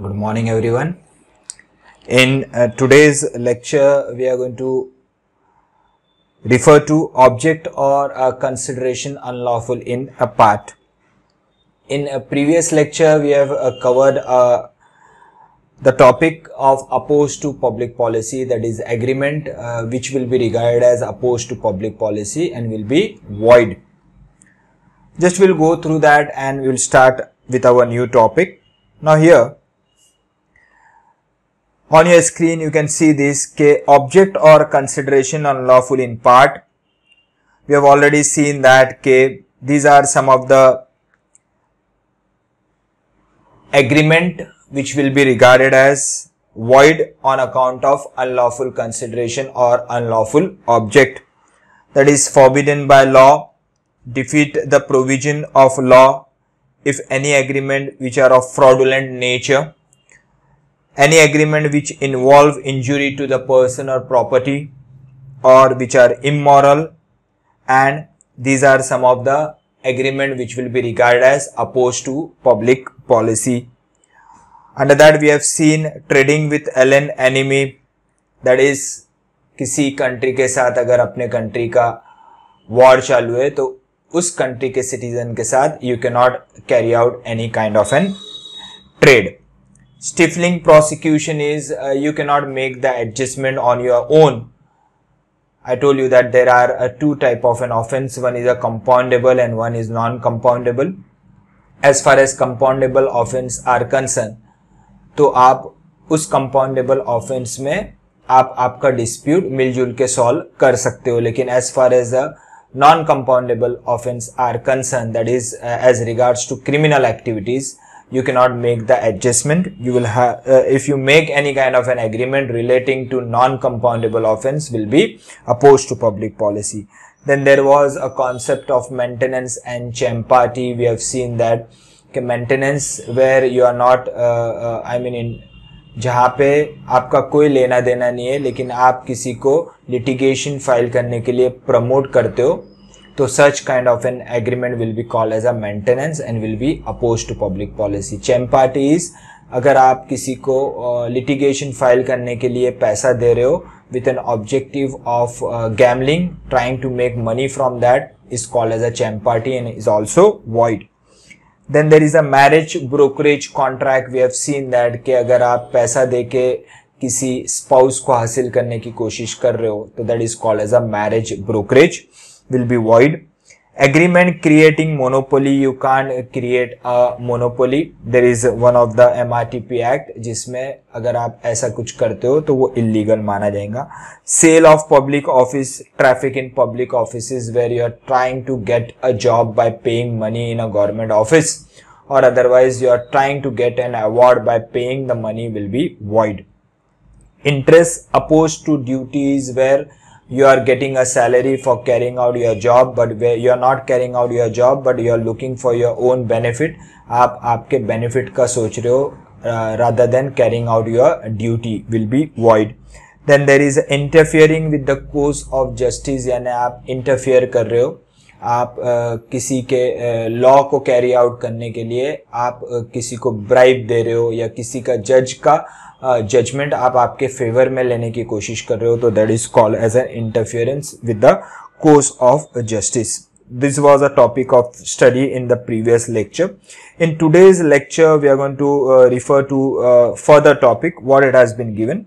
Good morning everyone. In today's lecture we are going to refer to object or a consideration unlawful in a part. In a previous lecture we have covered the topic of opposed to public policy, that is agreement which will be regarded as opposed to public policy and will be void. Just we'll go through that and we'll start with our new topic. Now here on your screen you can see this object or consideration unlawful in part. We have already seen that these are some of the agreement which will be regarded as void on account of unlawful consideration or unlawful object, that is forbidden by law, defeat the provision of law, if any agreement which are of fraudulent nature, any agreement which involve injury to the person or property, or which are immoral, and these are some of the agreement which will be regarded as opposed to public policy. Under that we have seen trading with alien enemy, that is किसी country के साथ अगर अपने country का war चालू है तो उस कंट्री के सिटीजन के साथ you cannot carry out any kind of an trade. Stifling prosecution is you cannot make the adjustment on your own. I told you that there are two type of an offense. One is a compoundable and one is non-compoundable. As far as compoundable offense are concerned, तो आप उस compoundable offense में आप आपका dispute मिलजुल के solve कर सकते हो, लेकिन as far as the non-compoundable offense are concerned, that is as regards to criminal activities, you cannot make the adjustment. You will have if you make any kind of an agreement relating to non-compoundable offense, will be opposed to public policy. Then there was a concept of maintenance and chempati. We have seen that maintenance where you are not in जहाँ पे आपका कोई लेना देना नहीं है लेकिन आप किसी को litigation फाइल करने के लिए प्रमोट करते हो, तो such kind of an agreement will be called as a maintenance and will be opposed to public policy. Chempati is अगर आप किसी को litigation फाइल करने के लिए पैसा दे रहे हो with an objective of gambling, trying to make money from that, is called as a chempati and is also void. Then there is a marriage brokerage contract. We have seen that कि अगर आप पैसा देके किसी spouse को हासिल करने की कोशिश कर रहे हो तो that is called as a marriage brokerage, will be void. Agreement creating monopoly, you can't create a monopoly. There is one of the MRTP Act जिसमें अगर आप ऐसा कुछ करते हो तो वो illegal माना जाएगा. Sale of public office, traffic in public offices where you are trying to get a job by paying money in a government office, or otherwise you are trying to get an award by paying the money, will be void. Interest opposed to duties where you are getting a salary for carrying out your job, but where you are not carrying out your job but you are looking for your own benefit, आप आपके benefit का सोच रहे हो rather than carrying out your duty, will be void. Then there is interfering with the course of justice, यानी आप interfere कर रहे हो, आप किसी के लॉ को कैरी आउट करने के लिए आप किसी को ब्राइब दे रहे हो या किसी का जज का जजमेंट आप आपके फेवर में लेने की कोशिश कर रहे हो, तो that is called as an interference with the course of justice. This was a topic of study in the previous lecture. In today's lecture we are going to refer to further topic what it has been given.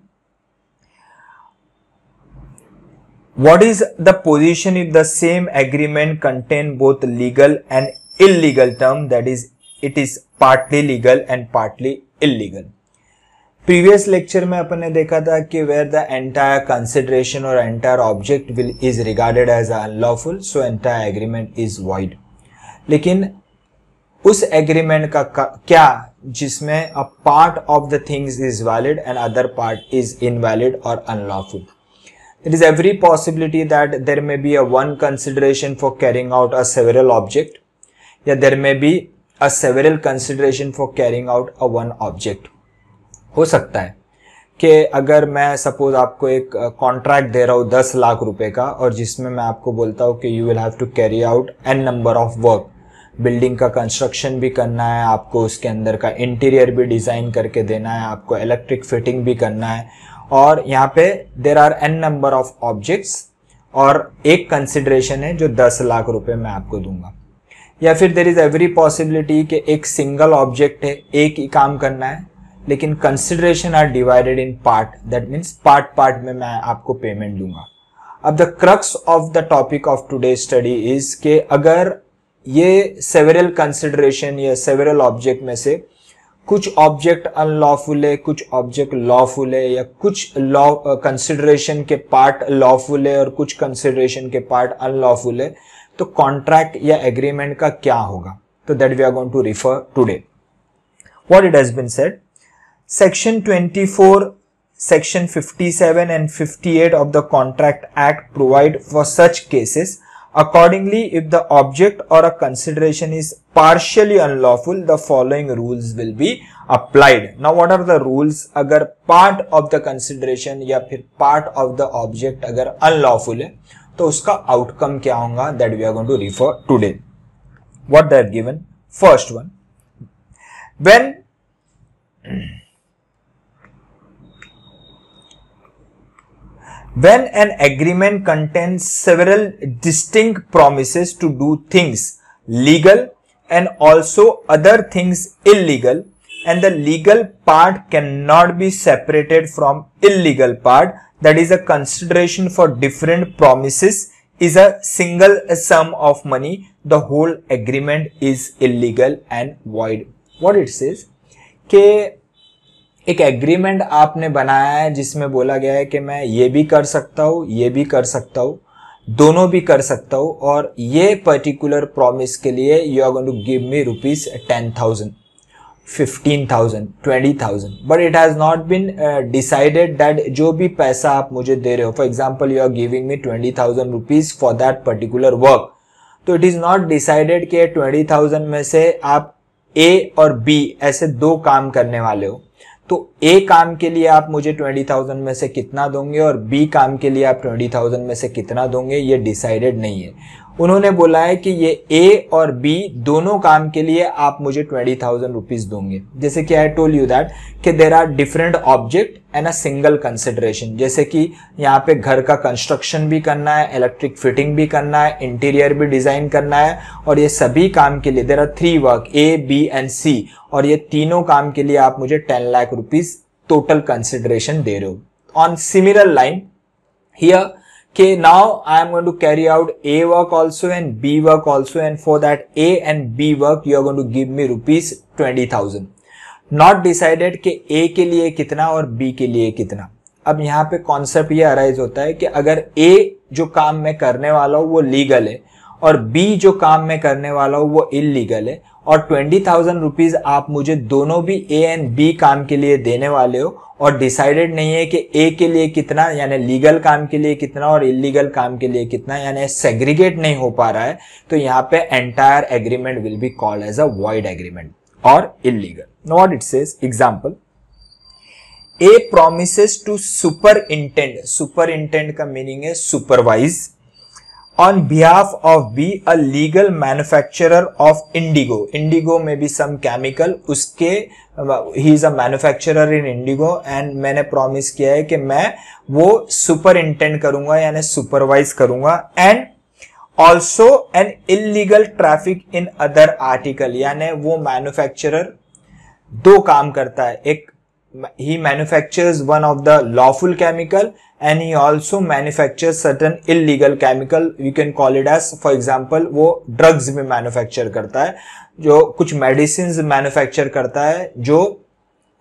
What is the position if the same agreement contain both legal and illegal term, that is it is partly legal and partly illegal. Previous lecture में अपन ने देखा था कि where the entire consideration or entire object is regarded as unlawful, so entire agreement is void. लेकिन उस agreement का क्या जिसमें a part of the things is valid and other part is invalid or unlawful. There is every possibility that there may be a one consideration for carrying out a several object, या there may be a several consideration for carrying out a one object. हो सकता है कि अगर मैं suppose आपको एक contract दे रहा हूँ 10 लाख रुपए का और जिसमें मैं आपको बोलता हूँ कि you will have to carry out n number of work, building का कंस्ट्रक्शन भी करना है, आपको उसके अंदर का इंटीरियर भी डिज़ाइन करके देना है, आपको इलेक्ट्रिक फिटिंग भी करना है, और यहाँ पे there are n number of objects, और एक कंसिडरेशन है जो 10 लाख रुपए मैं आपको दूंगा। या फिर देर इज एवरी पॉसिबिलिटी कि एक सिंगल ऑब्जेक्ट है, एक ही काम करना है, लेकिन consideration are divided in part, that means part में मैं आपको पेमेंट दूंगा। अब the crux of the topic of today study is के अगर ये सेवरल कंसिडरेशन या सेवरल ऑब्जेक्ट में से कुछ ऑब्जेक्ट अनलॉफुल है, कुछ ऑब्जेक्ट लॉफुल है, या कुछ लॉ कंसिडरेशन के पार्ट लॉफुल है और कुछ कंसिडरेशन के पार्ट अनलॉफुल है, तो कॉन्ट्रैक्ट या एग्रीमेंट का क्या होगा? तो that we are going to refer today. What it has been said, section 24, section 57 and 58 of the Contract Act provide for such cases. Accordingly, if the object or a consideration is partially unlawful, the following rules will be applied. Now, what are the rules? अगर part of the consideration या फिर part of the object अगर unlawful है, तो उसका outcome क्या होगा? That we are going to refer today. What they are given? First one, when an agreement contains several distinct promises to do things legal and also other things illegal, and the legal part cannot be separated from illegal part, that is a consideration for different promises is a single sum of money, the whole agreement is illegal and void. What it says कि एक agreement आपने बनाया है जिसमें बोला गया है कि मैं ये भी कर सकता हूँ, ये भी कर सकता हूँ, दोनों भी कर सकता हूँ, और ये पर्टिकुलर प्रॉमिस के लिए you are going to give me rupees 10,000, 15,000, 20,000, but it has not been decided that जो भी पैसा आप मुझे दे रहे हो, for example you are giving me 20,000 rupees for that particular work, तो इट इज नॉट डिसाइडेड कि 20,000 में से आप ए और बी ऐसे दो काम करने वाले हो, तो ए काम के लिए आप मुझे 20,000 में से कितना दोगे और बी काम के लिए आप 20,000 में से कितना दोगे, ये डिसाइडेड नहीं है। उन्होंने बोला है कि ये ए और बी दोनों काम के लिए आप मुझे 20,000 रुपीज दोगे। जैसे कि आई टोल्ड यू दैट कि there are different object and a single consideration, जैसे कि यहाँ पे घर का कंस्ट्रक्शन भी करना है, इलेक्ट्रिक फिटिंग भी करना है, इंटीरियर भी डिजाइन करना है, और ये सभी काम के लिए there are 3 work A B and C, और ये तीनों काम के लिए आप मुझे 10 लाख रुपीज टोटल कंसिडरेशन दे रहे हो। On similar line here okay, now I am going to carry out A work also and B work also, and for that A and B work you are going to give me rupees 20,000. Not decided कि A के लिए कितना और B के लिए कितना। अब यहाँ पे कॉन्सेप्ट ये अराइज होता है कि अगर A जो काम मैं करने वाला हूँ वो लीगल है और B जो काम मैं करने वाला हूँ वो इलीगल है, और 20,000 रुपीज आप मुझे दोनों भी A एंड B काम के लिए देने वाले हो, और डिसाइडेड नहीं है कि A के लिए कितना यानी लीगल काम के लिए कितना और इलीगल काम के लिए कितना, यानी सेग्रीगेट नहीं हो पा रहा है, तो यहाँ पे entire agreement will be called as a void agreement और illegal. Now what it says, example, A promises to superintend, superintend का मीनिंग है supervise, on behalf of B a legal manufacturer of indigo, indigo may be some chemical, उसके he is a manufacturer in indigo, and मैंने promise किया है कि मैं वो superintend करूंगा यानी supervise करूंगा, and also an illegal traffic in other article, यानी वो manufacturer दो काम करता है, एक he manufactures one of the lawful chemical and he also manufactures certain illegal chemical, you can call it as for example वो drugs भी manufacture करता है, जो कुछ medicines manufacture करता है जो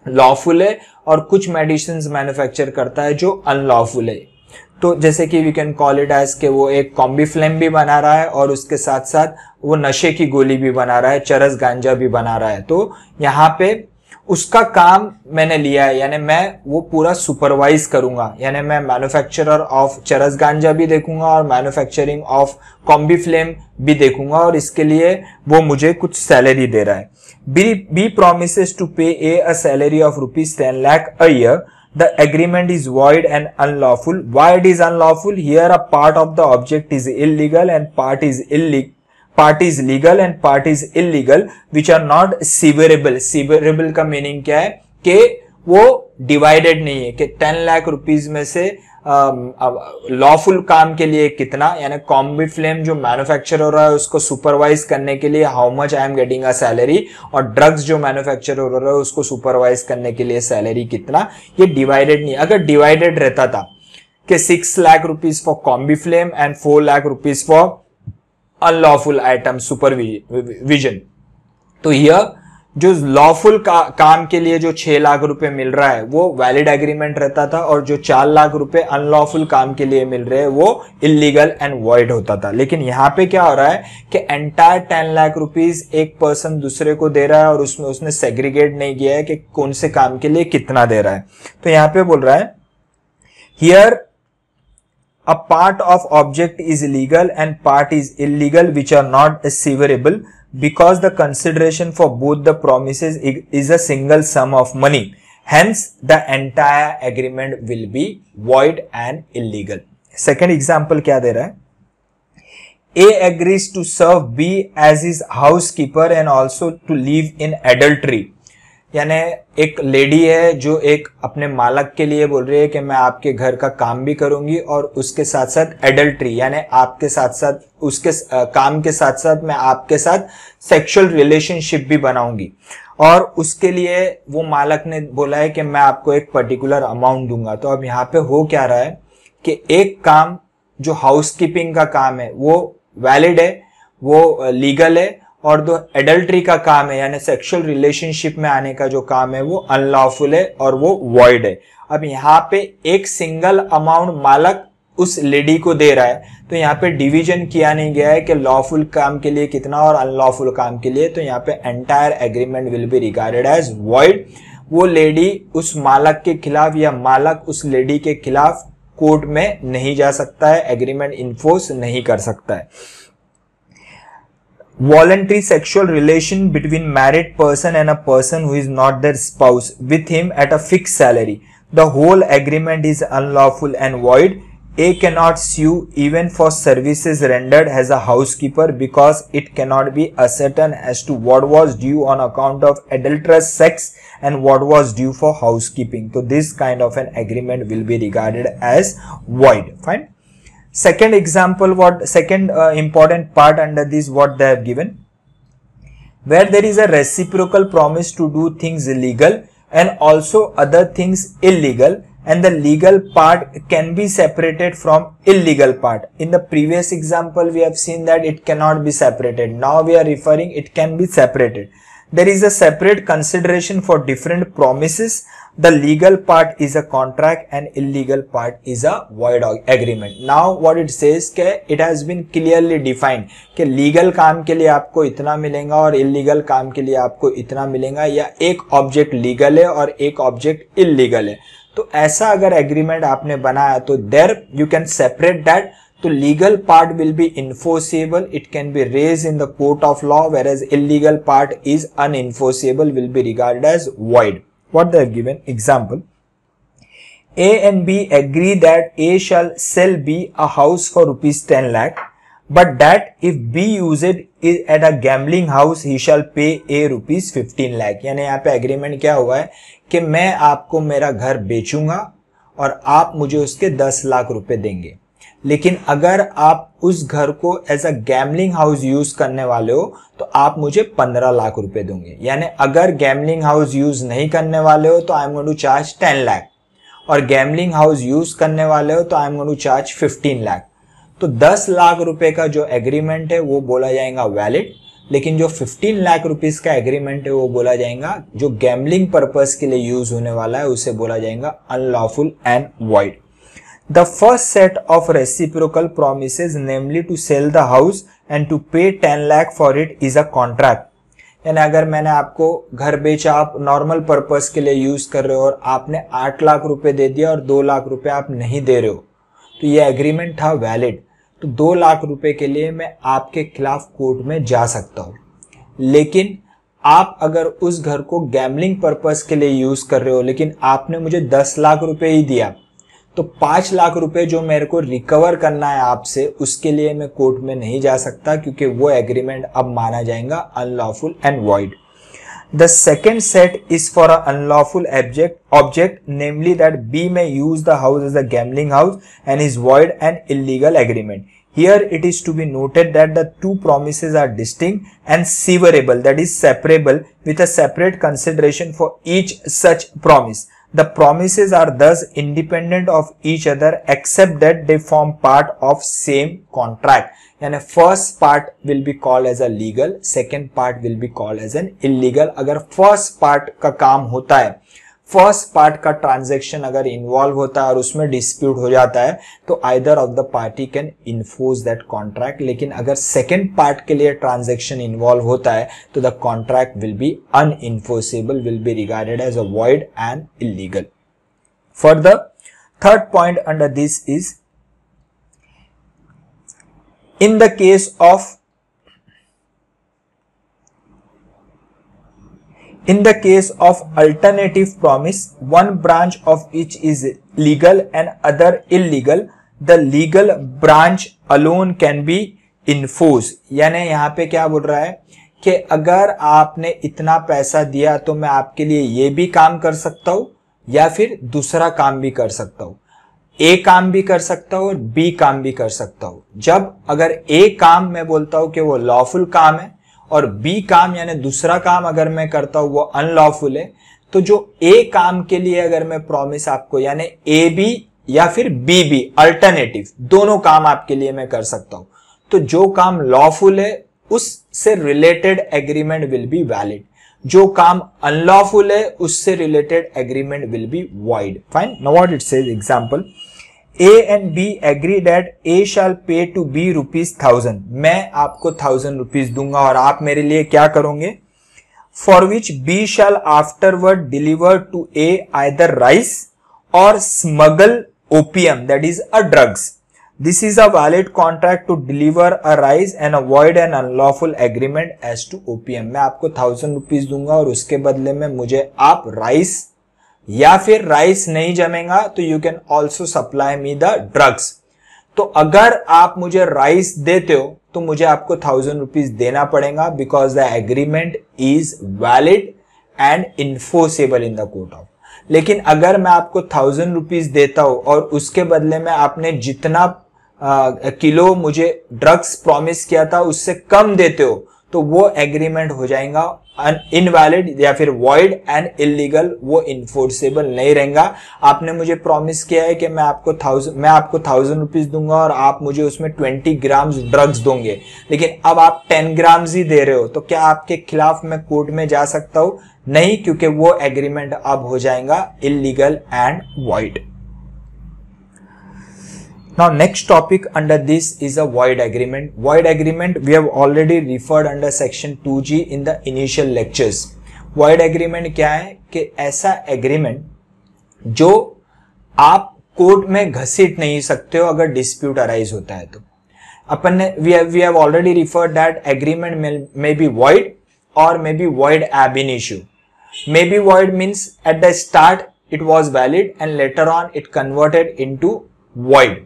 lawful है और कुछ medicines manufacture करता है जो unlawful है। तो जैसे कि we can call it as कि वो एक कॉम्बीफ्लेम भी बना रहा है और उसके साथ साथ वो नशे की गोली भी बना रहा है, चरस गांजा भी बना रहा है, तो यहाँ पे उसका काम मैंने लिया है, यानी मैं वो पूरा सुपरवाइज करूंगा, यानी मैं मैन्युफैक्चरर ऑफ चरस गांजा भी देखूंगा और मैन्युफैक्चरिंग ऑफ कॉम्बी फ्लेम भी देखूंगा, और इसके लिए वो मुझे कुछ सैलरी दे रहा है। B promises to pay A a salary of rupees 10 lakh a year. The agreement is void and unlawful. Why it is unlawful? Here a part of the object is illegal and part part is legal and part is illegal which are not severable. Severable का meaning क्या है कि वो divided नहीं है कि 10 lakh rupees में से लॉफुल काम के लिए कितना, यानी कॉम्बी फ्लेम जो मैन्युफैक्चर हो रहा है उसको सुपरवाइज करने के लिए how much I am getting a salary, और ड्रग्स जो मैन्युफैक्चर हो रहा है उसको सुपरवाइज करने के लिए सैलरी कितना, ये डिवाइडेड नहीं। अगर डिवाइडेड रहता था कि 6 lakh rupees for combi flame and 4 lakh rupees for unlawful item supervision, तो यह जो लॉफुल काम के लिए जो 6 लाख रुपए मिल रहा है वो वैलिड एग्रीमेंट रहता था, और जो 4 लाख रुपए अनलॉफुल काम के लिए मिल रहे हैं वो इलीगल एंड वॉइड होता था। लेकिन यहाँ पे क्या हो रहा है कि एंटायर 10 लाख रुपीज एक पर्सन दूसरे को दे रहा है और उसमें उसने सेग्रीगेट नहीं किया है कि कौन से काम के लिए कितना दे रहा है। तो यहाँ पे बोल रहा है here a part of object is legal and part is illegal which are not severable because the consideration for both the promises is a single sum of money. Hence, the entire agreement will be void and illegal. Second example क्या दे रहा है? A agrees to serve B as his housekeeper and also to live in adultery. यानी एक lady है जो एक अपने मालक के लिए बोल रही है कि मैं आपके घर का काम भी करूंगी और उसके साथ साथ एडल्ट्री यानी आपके साथ साथ उसके काम के साथ साथ मैं आपके साथ सेक्सुअल रिलेशनशिप भी बनाऊंगी, और उसके लिए वो मालक ने बोला है कि मैं आपको एक पर्टिकुलर अमाउंट दूंगा। तो अब यहाँ पे हो क्या रहा है कि एक काम जो हाउसकीपिंग का काम है वो वैलिड है, वो लीगल है, और जो एडल्ट्री का काम है यानी सेक्सुअल रिलेशनशिप में आने का जो काम है वो अनलॉफुल है और वो वॉइड है। अब यहाँ पे एक सिंगल अमाउंट मालक उस लेडी को दे रहा है, तो यहाँ पे डिवीजन किया नहीं गया है कि लॉफुल काम के लिए कितना और अनलॉफुल काम के लिए, तो यहाँ पे entire agreement will be regarded as void. वो लेडी उस मालक के खिलाफ या मालक उस लेडी के खिलाफ कोर्ट में नहीं जा सकता है, एग्रीमेंट इन्फोर्स नहीं कर सकता है। Voluntary sexual relation between married person and a person who is not their spouse with him at a fixed salary. The whole agreement is unlawful and void. A cannot sue even for services rendered as a housekeeper because it cannot be ascertained as to what was due on account of adulterous sex and what was due for housekeeping. So this kind of an agreement will be regarded as void. Fine. Second example, second important part under this what they have given, where there is a reciprocal promise to do things legal and also other things illegal, and the legal part can be separated from illegal part. In the previous example we have seen that it cannot be separated. Now we are referring it can be separated. There is a separate consideration for different promises. The legal part is a contract and illegal part is a void agreement. Now what it says कि it has been clearly defined कि legal काम के लिए आपको इतना मिलेगा और illegal काम के लिए आपको इतना मिलेगा, या एक object legal है और एक object illegal है। तो ऐसा अगर agreement आपने बनाया तो there you can separate that. तो legal part will be enforceable, it can be raised in the court of law, whereas illegal part is unenforceable, will be regarded as void. What they have given example, A and B agree that A shall sell B a house for rupees 10 lakh, but that if B uses it at a gambling house he shall pay A rupees 15 lakh. यानी यहाँ पे agreement क्या हुआ है कि मैं आपको मेरा घर बेचूंगा और आप मुझे उसके 10 लाख रुपए देंगे, लेकिन अगर आप उस घर को as a gambling house use करने वाले हो तो आप मुझे 15 लाख रुपए दोगे। यानी अगर गैमलिंग हाउस यूज नहीं करने वाले हो तो I am going to charge 10 lakh, और गैमलिंग हाउस यूज करने वाले हो तो I am going to charge 15 lakh. तो 10 लाख रुपए का जो एग्रीमेंट है वो बोला जाएगा वैलिड, लेकिन जो 15 लाख रुपीस का एग्रीमेंट है वो बोला जाएगा जो गैमलिंग पर्पस के लिए यूज होने वाला है उसे बोला जाएगा unlawful and void. The first set of reciprocal promises, namely to sell the house and to pay 10 lakh for it, is a contract. यानी अगर मैंने आपको घर बेचा, आप नॉर्मल पर्पस के लिए यूज कर रहे हो और आपने 8 लाख रुपए दे दिया और 2 लाख रुपए आप नहीं दे रहे हो, तो ये एग्रीमेंट था वैलिड। तो 2 लाख रुपए के लिए मैं आपके खिलाफ कोर्ट में जा सकता हूँ, लेकिन आप अगर उस घर को गैमलिंग पर्पस के लिए यूज कर रहे हो लेकिन आपने मुझे 10 लाख रुपए ही दिया, तो 5 लाख रुपए जो मेरे को रिकवर करना है आपसे, उसके लिए मैं कोर्ट में नहीं जा सकता, क्योंकि वो एग्रीमेंट अब माना जाएगा unlawful and void. The second set is for an unlawful object, namely that B may use the house as a gambling house and is void an illegal agreement. Here it is to be noted that the two promises are distinct and severable, that is separable, with a separate consideration for each such promise. The promises are thus independent of each other except that they form part of same contract. यानी first part will be called as a legal, second part will be called as an illegal. अगर first part का काम होता है, first part का transaction अगर involve होता है और उसमें डिस्प्यूट हो जाता है, तो either of the party can enforce that contract. लेकिन अगर सेकेंड पार्ट के लिए ट्रांजैक्शन इन्वॉल्व होता है तो the contract will be unenforceable, will be regarded as a void and illegal. For the third point under this is, in the case of alternative promise, one branch of which is legal and other illegal, the legal branch alone can be enforced. यानी यहाँ पे क्या बोल रहा है कि अगर आपने इतना पैसा दिया तो मैं आपके लिए ये भी काम कर सकता हूं या फिर दूसरा काम भी कर सकता हूं. ए काम भी कर सकता हूं और बी काम भी कर सकता हूं. जब अगर ए काम मैं बोलता हूं कि वो लॉफुल काम है और बी काम यानी दूसरा काम अगर मैं करता हूं वो अनलॉफुल है, तो जो ए काम के लिए अगर मैं प्रॉमिस आपको यानी ए बी या फिर बी बी अल्टरनेटिव दोनों काम आपके लिए मैं कर सकता हूं, तो जो काम लॉफुल है उससे related agreement will be valid. जो काम अनलॉफुल है उससे related agreement will be void. Fine. Now what it says, example, A and B agree that A shall pay to B ₹1000. मैं आपको 1000 रुपीज दूंगा और आप मेरे लिए क्या करोगे? For which B shall afterward deliver to A either rice or smuggle opium, that is a drugs. This is a valid contract to deliver a rice and avoid an unlawful agreement as to opium. मैं आपको 1000 rupees दूंगा और उसके बदले में मुझे आप rice या फिर राइस नहीं जमेगा तो you can also supply me the drugs. तो अगर आप मुझे राइस देते हो तो मुझे आपको 1000 रुपीज देना पड़ेगा, because the agreement is valid and enforceable in the court of. लेकिन अगर मैं आपको 1000 रुपीज देता हूं और उसके बदले में आपने जितना किलो मुझे ड्रग्स प्रॉमिस किया था उससे कम देते हो, तो वो एग्रीमेंट हो जाएगा इनवैलिड या फिर वॉइड एंड इलीगल, वो इन्फोर्सेबल नहीं रहेगा. आपने मुझे प्रॉमिस किया है कि मैं आपको 1000 रुपीज दूंगा और आप मुझे उसमें 20 ग्राम्स ड्रग्स दोगे, लेकिन अब आप 10 ग्राम्स ही दे रहे हो, तो क्या आपके खिलाफ मैं कोर्ट में जा सकता हूं? नहीं, क्योंकि वो एग्रीमेंट अब हो जाएगा illegal and void. Now next topic under this is a void agreement. Void agreement we have already referred under section 2G in the initial lectures. Void agreement क्या है कि ऐसा agreement जो आप कोर्ट में घसीट नहीं सकते हो अगर dispute arise होता है तो. अपन ने we have already referred that agreement may be void or may be void ab initio. May be void means at the start it was valid and later on it converted into void.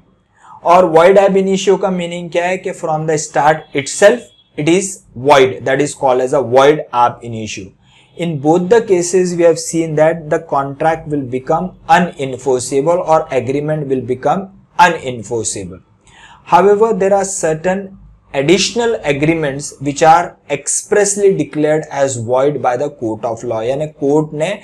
और void ab initio का meaning क्या है कि from the start itself it is void, that is called as a void ab initio. In both the cases we have seen that the contract will become unenforceable or agreement will become unenforceable. However, there are certain additional agreements which are expressly declared as void by the court of law. यानी court ने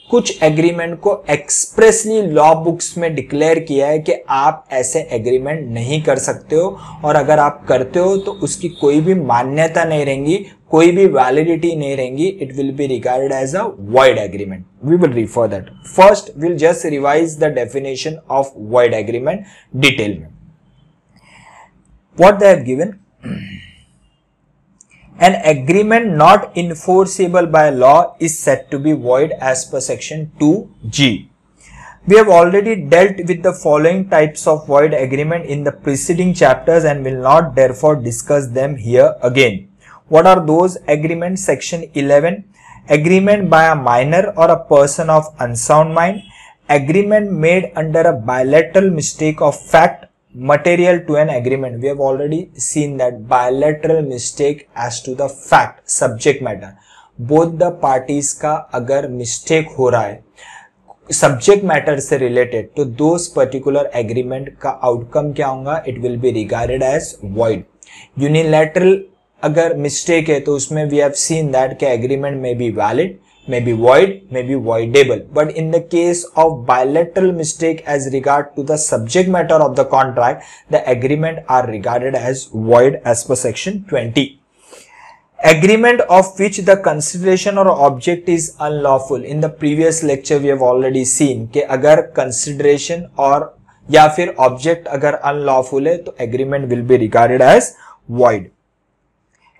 कुछ agreement को expressly law books में declare किया है कि आप ऐसे एग्रीमेंट नहीं कर सकते हो, और अगर आप करते हो तो उसकी कोई भी मान्यता नहीं रहेगी, कोई भी वैलिडिटी नहीं रहेगी. It will be regarded as a void agreement. We will refer that. First will just revise the definition of void agreement detail में. What they have given, an agreement not enforceable by law is said to be void as per section 2G. We have already dealt with the following types of void agreement in the preceding chapters and will not therefore discuss them here again. What are those agreements? Section 11, agreement by a minor or a person of unsound mind. agreement made under a bilateral mistake of fact material to an agreement. We have already seen that bilateral mistake as to the fact, subject matter. Both the parties का अगर mistake हो रहा है subject matter से related, तो those particular agreement का outcome क्या होगा? It will be regarded as void. Unilateral अगर mistake है तो उसमें we have seen that के agreement may be valid, may be void, may be voidable. But in the case of bilateral mistake as regard to the subject matter of the contract, the agreement are regarded as void as per section 20. Agreement of which the consideration or object is unlawful. In the previous lecture we have already seen कि अगर consideration और या फिर object अगर unlawful है तो agreement will be regarded as void.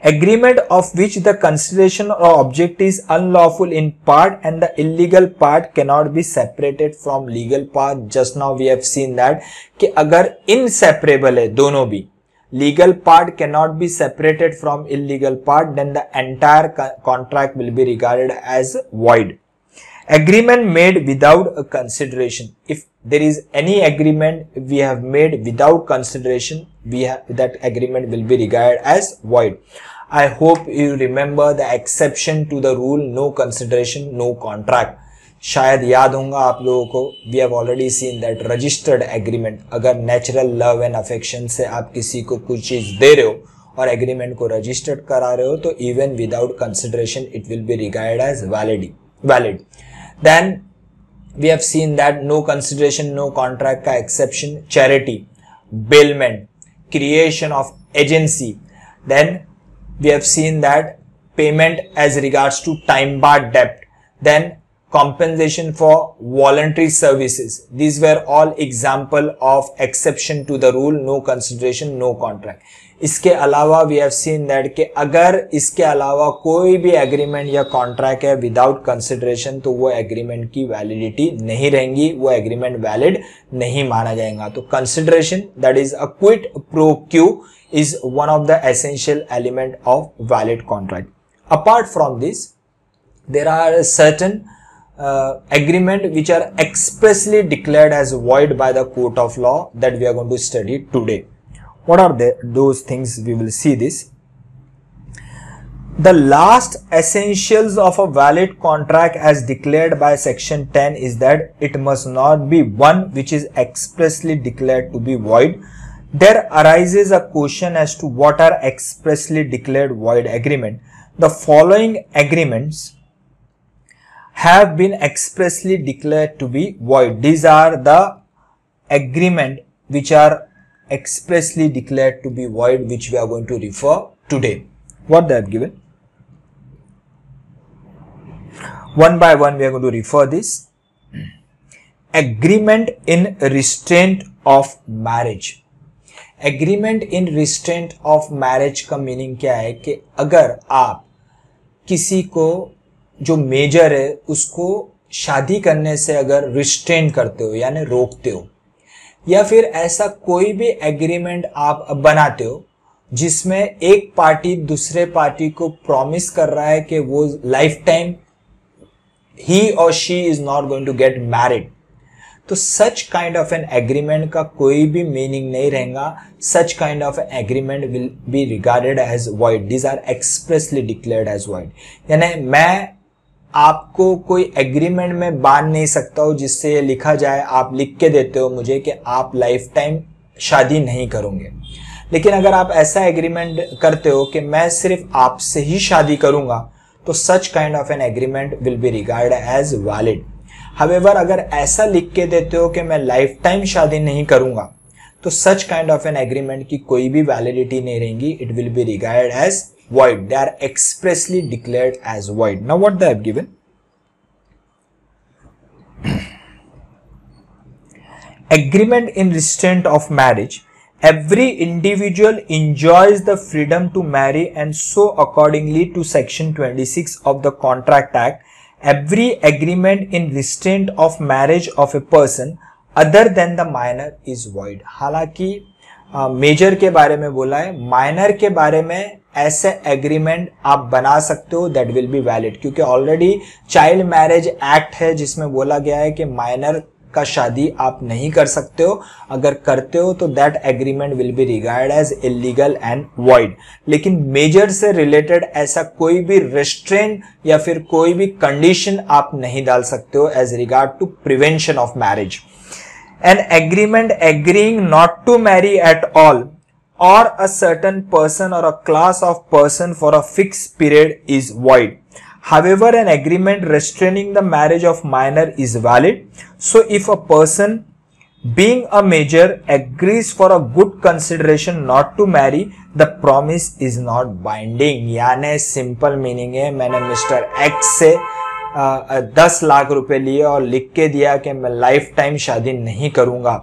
Agreement of which the consideration or object is unlawful in part and the illegal part cannot be separated from legal part. Just now we have seen that कि अगर inseparable है दोनों भी, legal part cannot be separated from illegal part, then the entire contract will be regarded as void. Agreement made without a consideration. If there is any agreement we have made without consideration, that agreement will be regarded as void. I hope you remember the exception to the rule no consideration, no contract. शायद याद होगा आप लोगों को. We have already seen that registered agreement. अगर natural love and affection से आप किसी को कुछ चीज दे रहे हो और एग्रीमेंट को रजिस्टर्ड करा रहे हो तो even without consideration it will be regarded as valid. Then we have seen that no consideration, no contract का exception, charity, bailment, creation of agency. Then we have seen that payment as regards to time barred debt. Then compensation for voluntary services. These were all example of exception to the rule no consideration, no contract. इसके अलावा we have seen that कि अगर इसके अलावा कोई भी agreement या contract है विदाउट कंसिडरेशन तो वो एग्रीमेंट की वैलिडिटी नहीं रहेगी, वो एग्रीमेंट वैलिड नहीं माना जाएगा. तो consideration that is a quid pro Q is one of the essential element of valid contract. Apart from this, there are certain agreement which are expressly declared as void by the court of law that we are going to study today. What are those things? We will see this. The last essentials of a valid contract as declared by section 10 is that it must not be one which is expressly declared to be void. There arises a question as to what are expressly declared void agreement. The following agreements have been expressly declared to be void. These are the agreement which are expressly declared to be void, which we are going to refer today. What they have given. One by one we are going to refer this. Agreement in restraint of marriage. Agreement in restraint of marriage का meaning क्या है कि अगर आप किसी को जो major है उसको शादी करने से अगर रिस्ट्रेंट करते हो यानी रोकते हो, या फिर ऐसा कोई भी एग्रीमेंट आप बनाते हो जिसमें एक पार्टी दूसरे पार्टी को प्रॉमिस कर रहा है कि वो लाइफ टाइम ही और she is not going to get married, तो such kind of an agreement का कोई भी मीनिंग नहीं रहेगा. Such kind of agreement will be regarded as void. These are expressly declared as void. यानी मैं आपको कोई एग्रीमेंट में बांध नहीं सकता हूं जिससे ये लिखा जाए, आप लिख के देते हो मुझे कि आप लाइफ टाइम शादी नहीं करोगे. लेकिन अगर आप ऐसा एग्रीमेंट करते हो कि मैं सिर्फ आपसे ही शादी करूंगा तो such kind of an agreement will be regarded as valid. However, अगर ऐसा लिख के देते हो कि मैं लाइफ टाइम शादी नहीं करूंगा तो such kind of an agreement की कोई भी वैलिडिटी नहीं रहेगी. It will be regarded as void. They are expressly declared as void. Now what they have given? Agreement in restraint of marriage. Every individual enjoys the freedom to marry and so accordingly to section 26 of the Contract Act, every agreement in restraint of marriage of a person other than the minor is void. हालांकि major के बारे में बोला है, minor के बारे में ऐसे एग्रीमेंट आप बना सकते हो दैट विल बी वैलिड, क्योंकि ऑलरेडी चाइल्ड मैरिज एक्ट है जिसमें बोला गया है कि माइनर का शादी आप नहीं कर सकते हो। अगर करते हो तो that agreement will be regard as illegal and void. लेकिन मेजर से रिलेटेड ऐसा कोई भी रेस्ट्रेंट या फिर कोई भी कंडीशन आप नहीं डाल सकते हो as regard to prevention of marriage. An agreement agreeing not to marry at all or a certain person or a class of person for a fixed period is void. However, an agreement restraining the marriage of minor is valid. So, if a person being a major agrees for a good consideration not to marry, the promise is not binding. यानी simple meaning है, मैंने mister X से 10 लाख रुपए लिए और लिख के दिया कि मैं लाइफ टाइम शादी नहीं करूंगा,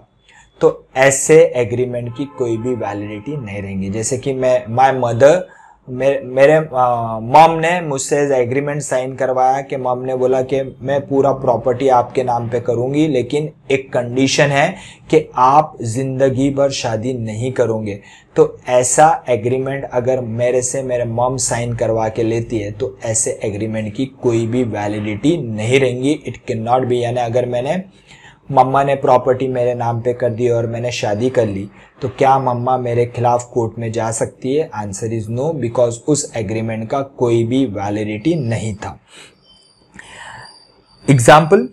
तो ऐसे एग्रीमेंट की कोई भी वैलिडिटी नहीं रहेगी। जैसे कि माय मदर, मेरे मॉम ने मुझसे एग्रीमेंट साइन करवाया कि मॉम ने बोला कि मैं पूरा प्रॉपर्टी आपके नाम पे करूंगी, लेकिन एक कंडीशन है कि आप जिंदगी भर शादी नहीं करोगे। तो ऐसा एग्रीमेंट अगर मेरे मॉम साइन करवा के लेती है तो ऐसे एग्रीमेंट की कोई भी वैलिडिटी नहीं रहेगी। इट कैन नॉट बी, यानी अगर मम्मा ने प्रॉपर्टी मेरे नाम पे कर दी और मैंने शादी कर ली, तो क्या मम्मा मेरे खिलाफ कोर्ट में जा सकती है? आंसर इज नो, बिकॉज उस एग्रीमेंट का कोई भी वैलिडिटी नहीं था। Example,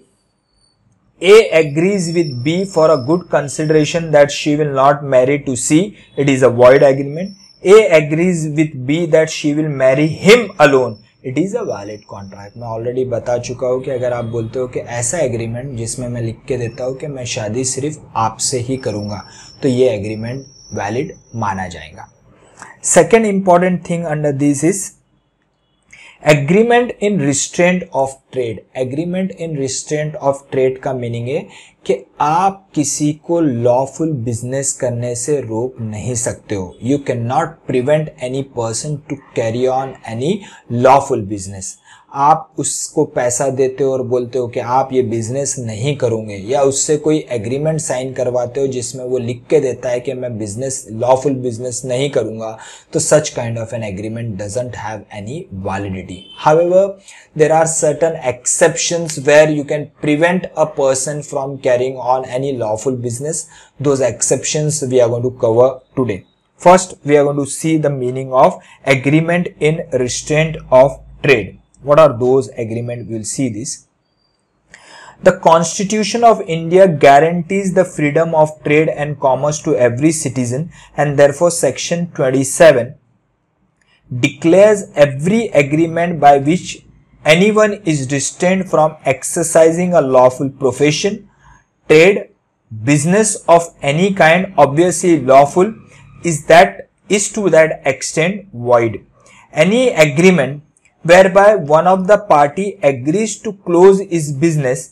A agrees with B for a good consideration that she will not marry to C. It is a void agreement. A agrees with B that she will marry him alone. It is a valid contract. मैं already बता चुका हूँ कि अगर आप बोलते हो कि ऐसा एग्रीमेंट जिसमें मैं लिख के देता हूँ कि मैं शादी सिर्फ आपसे ही करूँगा, तो ये एग्रीमेंट वैलिड माना जाएगा। Second important thing under this is agreement in restraint of trade. Agreement in restraint of trade का मीनिंग है कि आप किसी को लॉफुल बिजनेस करने से रोक नहीं सकते हो। You can not prevent any person to carry on any lawful business. आप उसको पैसा देते हो और बोलते हो कि आप ये बिजनेस नहीं करोगे, या उससे कोई एग्रीमेंट साइन करवाते हो जिसमें वो लिख के देता है कि मैं बिजनेस लॉफुल बिजनेस नहीं करूंगा, तो such kind of an agreement doesn't have any validity. However, there are certain exceptions where you can prevent a person from carrying on any lawful business. Those exceptions we are going to cover today. First, we are going to see the meaning of agreement in restraint of trade. What are those agreements? We'll see this. The Constitution of India guarantees the freedom of trade and commerce to every citizen, and therefore Section 27 declares every agreement by which anyone is restrained from exercising a lawful profession, trade, business of any kind, obviously lawful, is to that extent void. Any agreement whereby one of the party agrees to close his business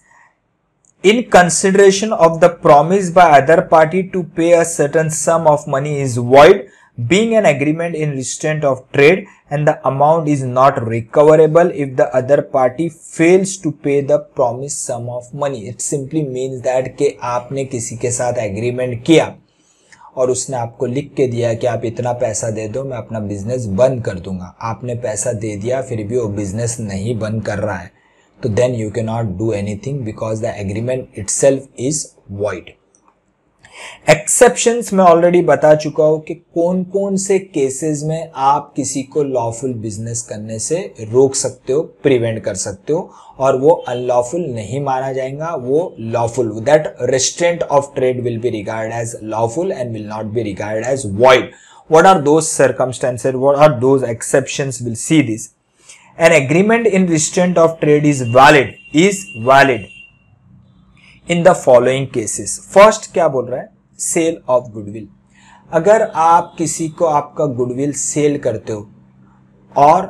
in consideration of the promise by other party to pay a certain sum of money is void, being an agreement in restraint of trade, and the amount is not recoverable if the other party fails to pay the promised sum of money. It simply means that कि आपने किसी के साथ agreement किया और उसने आपको लिख के दिया कि आप इतना पैसा दे दो, मैं अपना बिजनेस बंद कर दूंगा। आपने पैसा दे दिया, फिर भी वो बिजनेस नहीं बंद कर रहा है, तो then you can not do anything because the agreement itself is void. Exceptions मैं ऑलरेडी बता चुका हूं कि कौन कौन से केसेस में आप किसी को लॉफुल बिजनेस करने से रोक सकते हो, प्रिवेंट कर सकते हो, और वो अनलॉफुल नहीं माना जाएगा, वो lawful. That restraint of trade will be regard as lawful and will not be regard as void. What are those circumstances? What are those exceptions? We'll see this. An agreement in restraint of trade is valid in the following cases. First क्या बोल रहा है? Sale of goodwill. अगर आप किसी को आपका goodwill cell करते हो और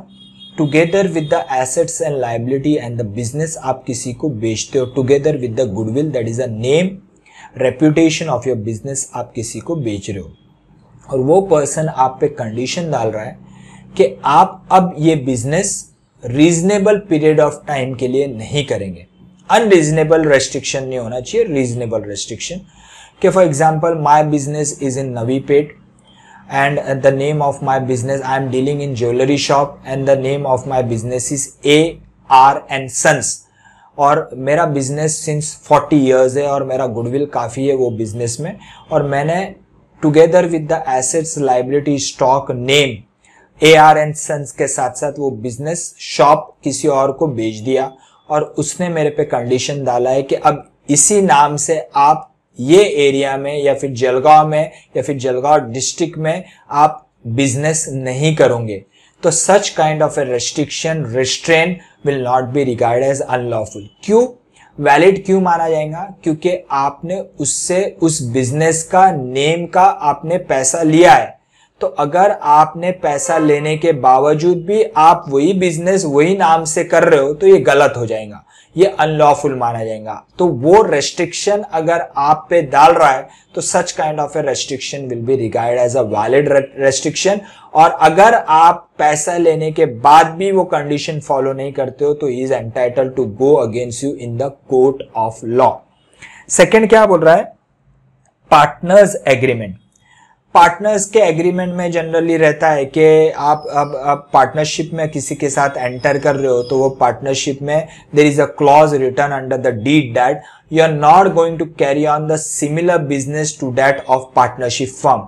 together with the assets and liability and the business आप किसी को बेचते हो, together with the goodwill, that is a name, reputation of your business, आप किसी को बेच रहे हो और वो पर्सन आप पे कंडीशन डाल रहा है कि आप अब ये business reasonable period of time के लिए नहीं करेंगे। अनरीजनेबल रेस्ट्रिक्शन नहीं होना चाहिए, रीजनेबल रेस्ट्रिक्शन। कि for example my business is in Navipet and the name of my business, I am dealing in jewelry shop and the name of my business is A.R. and Sons, और मेरा business since 40 years है और मेरा goodwill काफ़ी है वो business में, और मैंने together with the assets liability stock name AR and sons के साथ साथ वो बिजनेस शॉप किसी और को बेच दिया, और उसने मेरे पे कंडीशन डाला है कि अब इसी नाम से आप ये एरिया में या फिर जलगांव में या फिर जलगांव डिस्ट्रिक्ट में आप बिजनेस नहीं करोगे, तो such kind of a restriction restrain will not be regard as unlawful. क्यों वैलिड क्यों माना जाएगा? क्योंकि आपने उससे उस बिजनेस का नेम का आपने पैसा लिया है, तो अगर आपने पैसा लेने के बावजूद भी आप वही बिजनेस वही नाम से कर रहे हो तो ये गलत हो जाएगा, ये अनलॉफुल माना जाएगा। तो वो रेस्ट्रिक्शन अगर आप पे डाल रहा है तो such kind of a restriction will be regard as a valid restriction, और अगर आप पैसा लेने के बाद भी वो कंडीशन फॉलो नहीं करते हो तो he is entitled to go against you in the court of law. Second क्या बोल रहा है? Partners agreement. पार्टनर्स के एग्रीमेंट में जनरली रहता है कि आप अब पार्टनरशिप में किसी के साथ एंटर कर रहे हो तो वो पार्टनरशिप में there is a clause written under the deed that you are not going to carry on the similar business to that of partnership firm.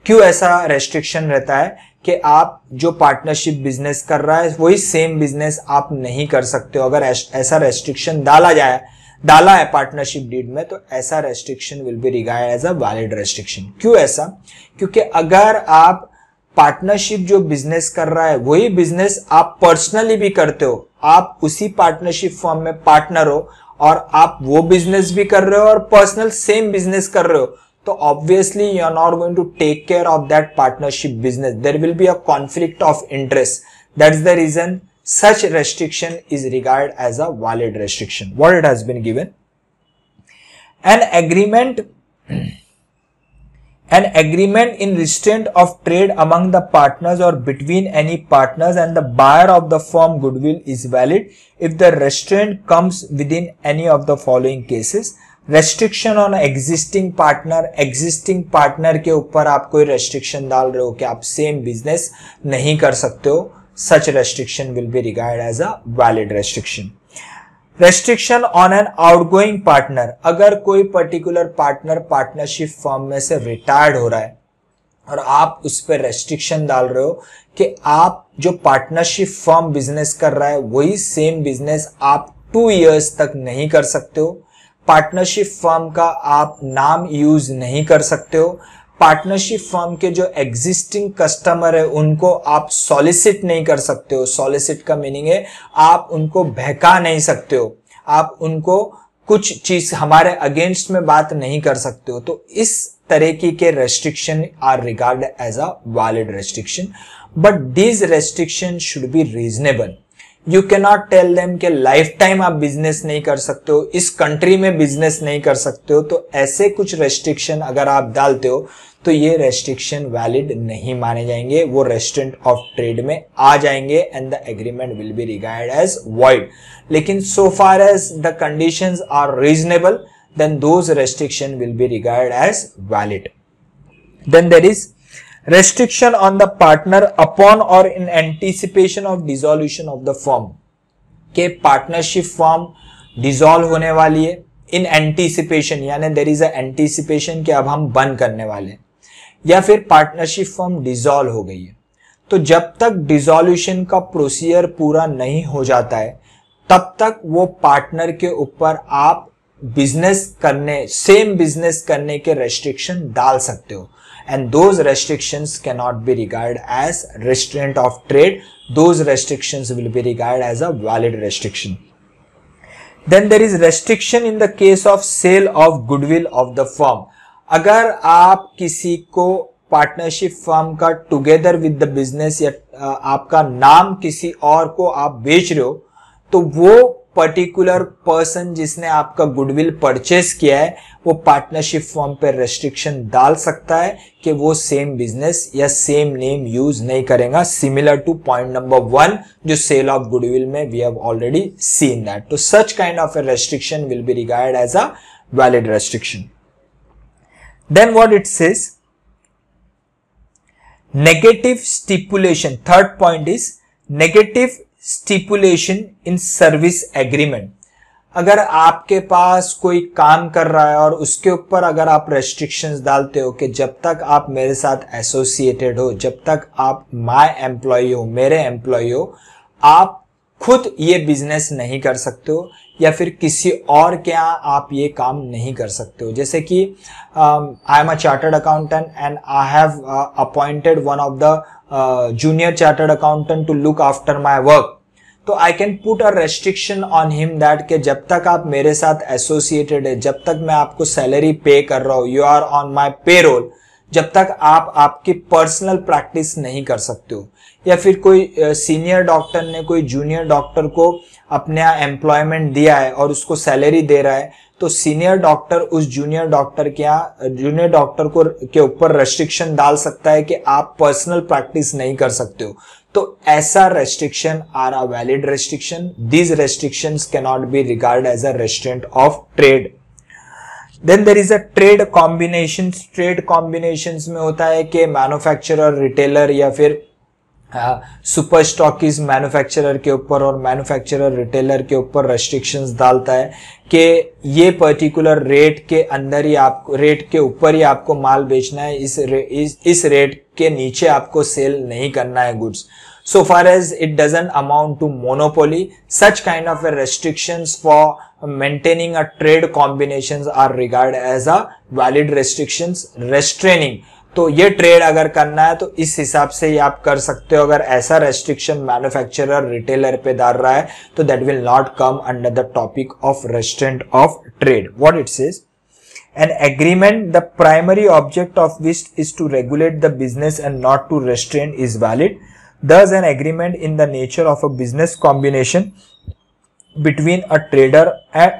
क्यों ऐसा रेस्ट्रिक्शन रहता है कि आप जो पार्टनरशिप बिजनेस कर रहा है वही सेम बिजनेस आप नहीं कर सकते हो? अगर ऐसा रेस्ट्रिक्शन डाला है पार्टनरशिप डीड में तो ऐसा restriction will be regard as a valid restriction. क्यों ऐसा? क्योंकि अगर आप पार्टनरशिप जो बिजनेस कर रहा है वही बिजनेस आप पर्सनली भी करते हो, आप उसी पार्टनरशिप फर्म में पार्टनर हो और आप वो बिजनेस भी कर रहे हो और पर्सनल सेम बिजनेस कर रहे हो, तो obviously you are not going to take care of that partnership business, there will be a conflict of interest. That's the reason such restriction is regarded as a valid restriction. What it has been given? An agreement in restraint of trade among the partners or between any partners and the buyer of the firm goodwill is valid if the restraint comes within any of the following cases. Restriction on existing partner के ऊपर आप कोई restriction डाल रहे हो कि आप same business नहीं कर सकते हो, such restriction will be regarded as a valid restriction. Restriction on an outgoing partner, अगर कोई particular partner partnership firm में से retired हो रहा है और आप उस पर restriction डाल रहे हो कि आप जो partnership firm business कर रहा है वही same business आप 2 years तक नहीं कर सकते हो, partnership firm का आप नाम use नहीं कर सकते हो, पार्टनरशिप फर्म के जो एग्जिस्टिंग कस्टमर है उनको आप सॉलिसिट नहीं कर सकते हो। सॉलिसिट का मीनिंग है आप उनको बहका नहीं सकते हो, आप उनको कुछ चीज हमारे अगेंस्ट में बात नहीं कर सकते हो। तो इस तरीके के restriction are regarded as a valid restriction, but these restriction should be reasonable. You cannot tell them कि लाइफ टाइम आप बिजनेस नहीं कर सकते हो, इस कंट्री में बिजनेस नहीं कर सकते हो। तो ऐसे कुछ रेस्ट्रिक्शन अगर आप डालते हो तो ये रेस्ट्रिक्शन वैलिड नहीं माने जाएंगे, वो रेस्ट्रेंट ऑफ ट्रेड में आ जाएंगे and the agreement will be regarded as void. लेकिन so far as the conditions are reasonable then those restriction will be regarded as valid. Then there is restriction on the partner upon or in anticipation of dissolution of the firm, के partnership firm dissolve होने वाली है इन anticipation, यानी there is a anticipation कि अब हम बंद करने वाले हैं, या फिर पार्टनरशिप फर्म डिसॉल्व हो गई है। तो जब तक डिसॉल्यूशन का प्रोसीजर पूरा नहीं हो जाता है तब तक वो पार्टनर के ऊपर आप बिजनेस करने सेम बिजनेस करने के रेस्ट्रिक्शन डाल सकते हो, and those restrictions cannot be regarded as restraint of trade. Those restrictions will be regarded as a valid restriction. Then there is restriction in the case of sale of goodwill of the firm. अगर आप किसी को partnership firm का together with the business या आपका नाम किसी और को आप बेच रहे हो, तो वो पर्टिकुलर पर्सन जिसने आपका गुडविल परचेस किया है वो पार्टनरशिप फर्म पे रेस्ट्रिक्शन डाल सकता है कि वो सेम बिजनेस या सेम नेम यूज नहीं करेगा, सिमिलर टू पॉइंट नंबर 1 जो सेल ऑफ गुडविल में we have already seen that. तो such kind of a restriction will be regarded as a valid restriction. Then what it says, negative stipulation, third point is negative stipulation in service agreement. अगर आपके पास कोई काम कर रहा है और उसके ऊपर अगर आप रेस्ट्रिक्शंस डालते हो कि जब तक आप मेरे साथ एसोसिएटेड हो, जब तक आप माय एम्प्लॉय हो, मेरे एम्प्लॉय हो, आप खुद ये बिजनेस नहीं कर सकते हो या फिर किसी और के यहाँ आप ये काम नहीं कर सकते हो। जैसे कि I am a chartered accountant and I have appointed one of the junior chartered accountant to look after my work, तो I can put a restriction on him that कि जब तक आप मेरे साथ एसोसिएटेड है, जब तक मैं आपको सैलरी पे कर रहा हूँ, you are on my payroll, जब तक आप आपकी पर्सनल प्रैक्टिस नहीं कर सकते हो। या फिर कोई सीनियर डॉक्टर ने कोई जूनियर डॉक्टर को अपने यहाँ एम्प्लॉयमेंट दिया है और उसको सैलरी दे रहा है, तो सीनियर डॉक्टर उस जूनियर डॉक्टर के यहाँ जूनियर डॉक्टर को के ऊपर रेस्ट्रिक्शन डाल सकता है कि आप पर्सनल प्रैक्टिस नहीं कर सकते हो। तो ऐसा restriction are a valid restriction. These restrictions can not be regard as a restraint of trade. Then there is a trade combination. Trade combinations में होता है कि मैन्युफैक्चरर रिटेलर या फिर सुपर स्टॉकिस्ट मैन्युफैक्चरर के ऊपर और मैन्युफैक्चरर रिटेलर के ऊपर रेस्ट्रिक्शंस डालता है कि ये पर्टिकुलर रेट के अंदर ही आपको, रेट के ऊपर ही आपको माल बेचना है, इस रेट के नीचे आपको सेल नहीं करना है goods. So far as it doesn't amount to monopoly, such kind of a restrictions for maintaining a trade combinations are regarded as a valid restrictions restraining। तो ये ट्रेड अगर करना है तो इस हिसाब से ही आप कर सकते हो। अगर ऐसा रेस्ट्रिक्शन मैन्युफैक्चरर रिटेलर पे डाल रहा है तो that will not come under the topic of restaurant of trade. What it says, an agreement the primary object of which is to regulate the business and not to restrain is valid. Thus an agreement in the nature of a business combination between a trader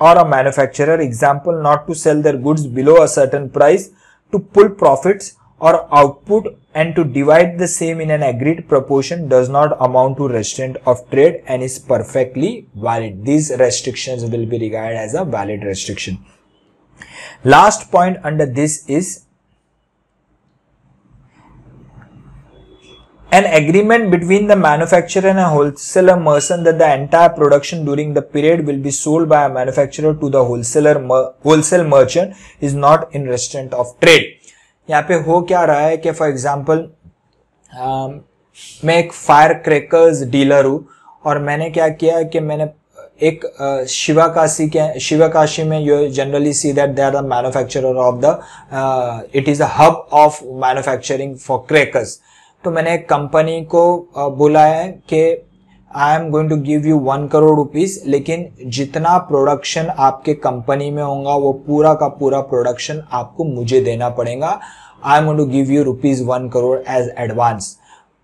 or a manufacturer, example not to sell their goods below a certain price, to pull profits or output and to divide the same in an agreed proportion, does not amount to restraint of trade and is perfectly valid. These restrictions will be regarded as a valid restriction. Last point under this is an agreement between the manufacturer and a wholesaler merchant that the entire production during the period will be sold by a manufacturer to the wholesale merchant is not in restraint of trade. यहाँ पे हो क्या रहा है कि for example मैं एक fire crackers dealer हूँ और मैंने क्या किया कि मैंने एक शिवाकाशी में you generally see that they are the manufacturer of the it is a hub of manufacturing for crackers. तो मैंने एक कंपनी को बोला है कि I am going to give you 1 crore rupees, लेकिन जितना प्रोडक्शन आपके कंपनी में होगा वो पूरा का पूरा प्रोडक्शन आपको मुझे देना पड़ेगा। I am going to give you rupees 1 crore as advance,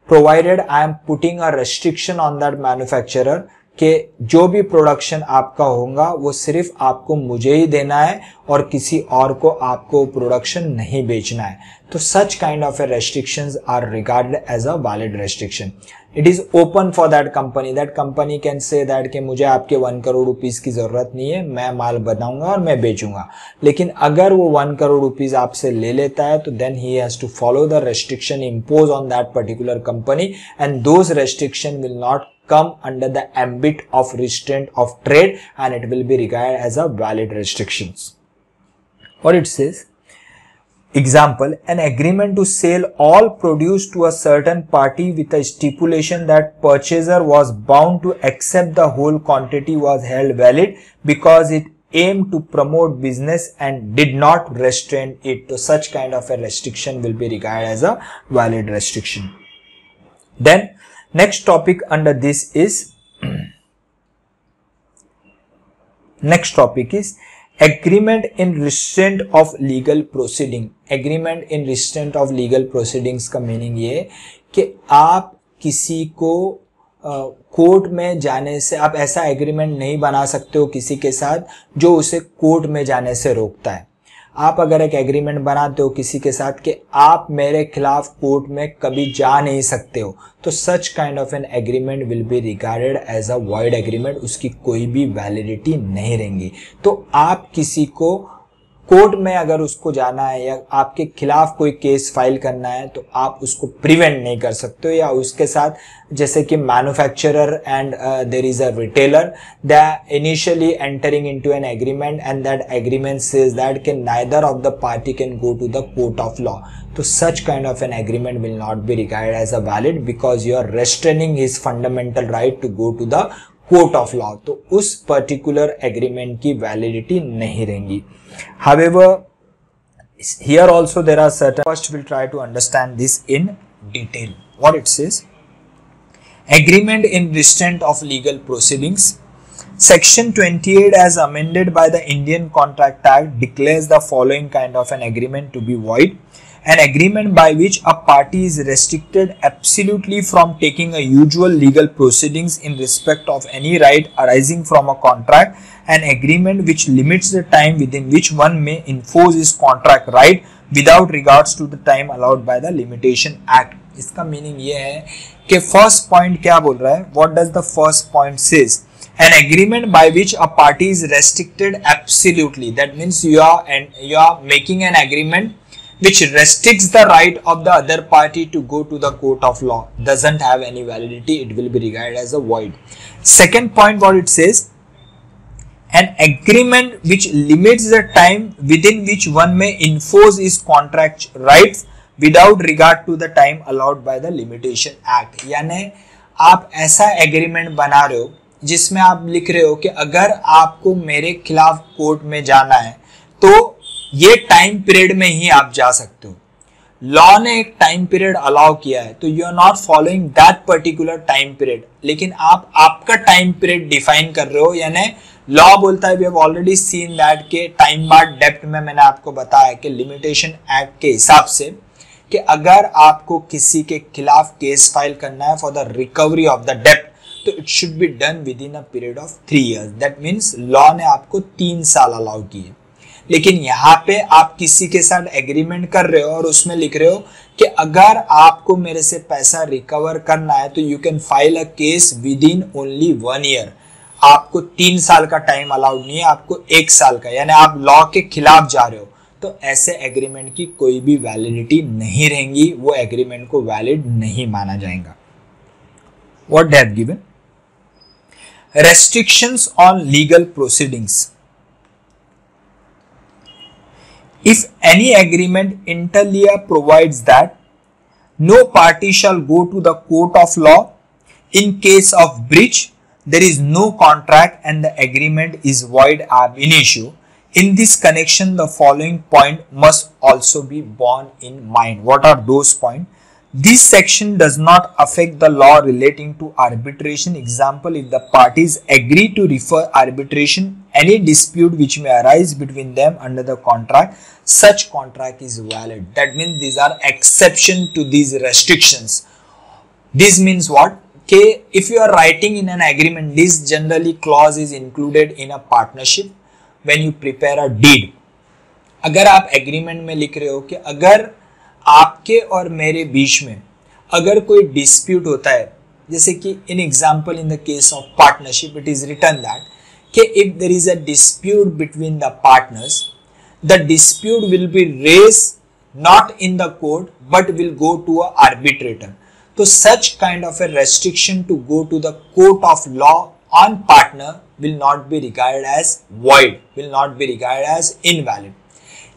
provided I am putting a restriction on that manufacturer कि जो भी प्रोडक्शन आपका होगा वो सिर्फ आपको मुझे ही देना है और किसी और को आपको प्रोडक्शन नहीं बेचना है। तो such kind of a restrictions are regarded as a valid restriction. It is open for that company. That company can say that कि मुझे आपके 1 करोड़ रुपीज की जरूरत नहीं है, मैं माल बनाऊंगा और मैं बेचूंगा। लेकिन अगर वो 1 करोड़ रुपीज आपसे ले लेता है तो then he has to follow the restriction impose on that particular company and those restriction will not come under the ambit of restraint of trade and it will be regarded as a valid restrictions. What it says, example, an agreement to sell all produce to a certain party with a stipulation that purchaser was bound to accept the whole quantity was held valid because it aimed to promote business and did not restrain it. So such kind of a restriction will be regarded as a valid restriction. Then next topic under this is agreement in restraint of legal proceeding. Agreement in restraint of legal proceedings का meaning ये कि आप किसी को court में जाने से, आप ऐसा एग्रीमेंट नहीं बना सकते हो किसी के साथ जो उसे कोर्ट में जाने से रोकता है। आप अगर एक एग्रीमेंट बनाते हो किसी के साथ कि आप मेरे खिलाफ कोर्ट में कभी जा नहीं सकते हो, तो such kind of an agreement will be regarded as a void agreement. उसकी कोई भी वैलिडिटी नहीं रहेगी। तो आप किसी को कोर्ट में अगर उसको जाना है या आपके खिलाफ कोई केस फाइल करना है तो आप उसको प्रिवेंट नहीं कर सकते हो, या उसके साथ जैसे कि manufacturer and there is a retailer, they initially entering into an agreement and that agreement says that कि neither of the party can go to the court of law. तो such kind of an agreement will not be regarded as a valid because you are restraining his fundamental right to go to the court of law. तो उस particular agreement की validity नहीं रहेगी. However, here also there are certain. First, we'll try to understand this in detail. What it says: agreement in restraint of legal proceedings. Section 28, as amended by the Indian Contract Act, declares the following kind of an agreement to be void: an agreement by which a party is restricted absolutely from taking a usual legal proceedings in respect of any right arising from a contract, an agreement which limits the time within which one may enforce his contract right without regards to the time allowed by the Limitation Act. इसका meaning ये है कि first point क्या बोल रहा है, what does the first point says? An agreement by which a party is restricted absolutely. That means you are making an agreement which restricts the right of the other party to go to the court of law, doesn't have any validity. It will be regarded as a void. Second point, what it says: an agreement which limits the time within which one may enforce his contract rights without regard to the time allowed by the Limitation Act. यानी आप ऐसा agreement बना रहे हो जिसमें आप लिख रहे हो कि अगर आपको मेरे खिलाफ कोर्ट में जाना है तो ये टाइम पीरियड में ही आप जा सकते हो. लॉ ने एक टाइम पीरियड अलाउ किया है, तो you are not following that particular time period, लेकिन आप आपका टाइम पीरियड डिफाइन कर रहे हो. यानी लॉ बोलता है, we have already seen that के टाइम बार डेप्थ में मैंने आपको बताया कि लिमिटेशन एक्ट के हिसाब से कि अगर आपको किसी के खिलाफ केस फाइल करना है for the recovery of the डेप्थ, तो it should be done within a period of 3 years. That means law ने आपको 3 साल अलाउ किए. लेकिन यहाँ पे आप किसी के साथ एग्रीमेंट कर रहे हो और उसमें लिख रहे हो कि अगर आपको मेरे से पैसा रिकवर करना है तो you can file a case with in only 1 year. आपको 3 साल का टाइम अलाउड नहीं है, आपको 1 साल का, यानी आप लॉ के खिलाफ जा रहे हो. तो ऐसे एग्रीमेंट की कोई भी वैलिडिटी नहीं रहेगी, वो एग्रीमेंट को वैलिड नहीं माना जाएगा. What they have given? Restrictions on legal proceedings. If any agreement inter alia provides that no party shall go to the court of law in case of breach, there is no contract and the agreement is void ab initio. In this connection, the following point must also be borne in mind. What are those points? This section does not affect the law relating to arbitration. Example, if the parties agree to refer arbitration any dispute which may arise between them under the contract, such contract is valid. That means these are exception to these restrictions. This means what? Okay, if you are writing in an agreement, this generally clause is included in a partnership when you prepare a deed. अगर आप agreement में लिख रहे हो कि अगर आपके और मेरे बीच में अगर कोई डिस्प्यूट होता है, जैसे कि in example in the case of partnership it is written that कि if there is a dispute between the partners, the dispute will be raise not in the court but will go to a arbitrator. तो such kind of a restriction to go to the court of law on partner will not be regarded as void, will not be regarded as invalid.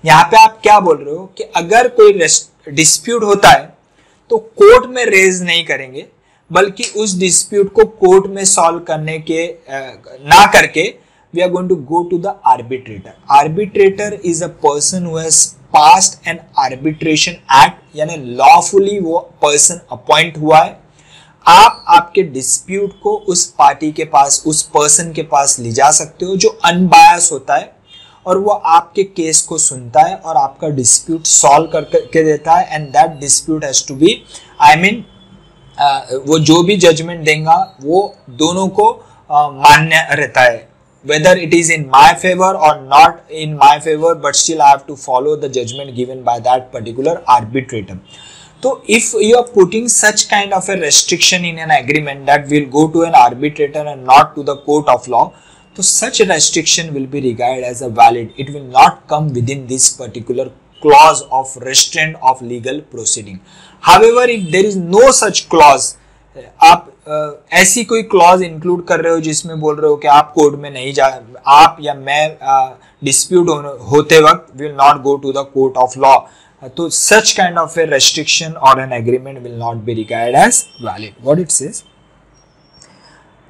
यहाँ पे आप क्या बोल रहे हो कि अगर कोई डिस्प्यूट होता है तो कोर्ट में रेज नहीं करेंगे, बल्कि उस डिस्प्यूट को कोर्ट में सॉल्व करने के ना करके we are going to go to the arbitrator. Arbitrator is a person who has passed an arbitration act, यानी लॉफुली वो पर्सन अपॉइंट हुआ है. आप आपके डिस्प्यूट को उस पार्टी के पास, उस पर्सन के पास ले जा सकते हो जो अनबायस होता है और वो आपके केस को सुनता है और आपका डिस्प्यूट सॉल्व करके देता है. And that dispute has to be, I mean वो जो भी जजमेंट देगा वो दोनों को मान्य रहता है, whether it is in my favor or not in my favor, but still I have to follow the judgment given by that particular arbitrator. So if you are putting such kind of a restriction in an agreement that will go to an arbitrator and not to the court of law, तो such restriction will be regarded as a valid. It will not come within this particular clause of restraint of legal proceeding. However, if there is no such clause, आप ऐसी कोई clause include कर रहे हो जिसमें बोल रहे हो कि आप कोर्ट में नहीं जा, आप या मैं डिस्प्यूट होते वक्त will not go to the court of law, तो such kind of a restriction or an agreement will not be regarded as valid. What it says?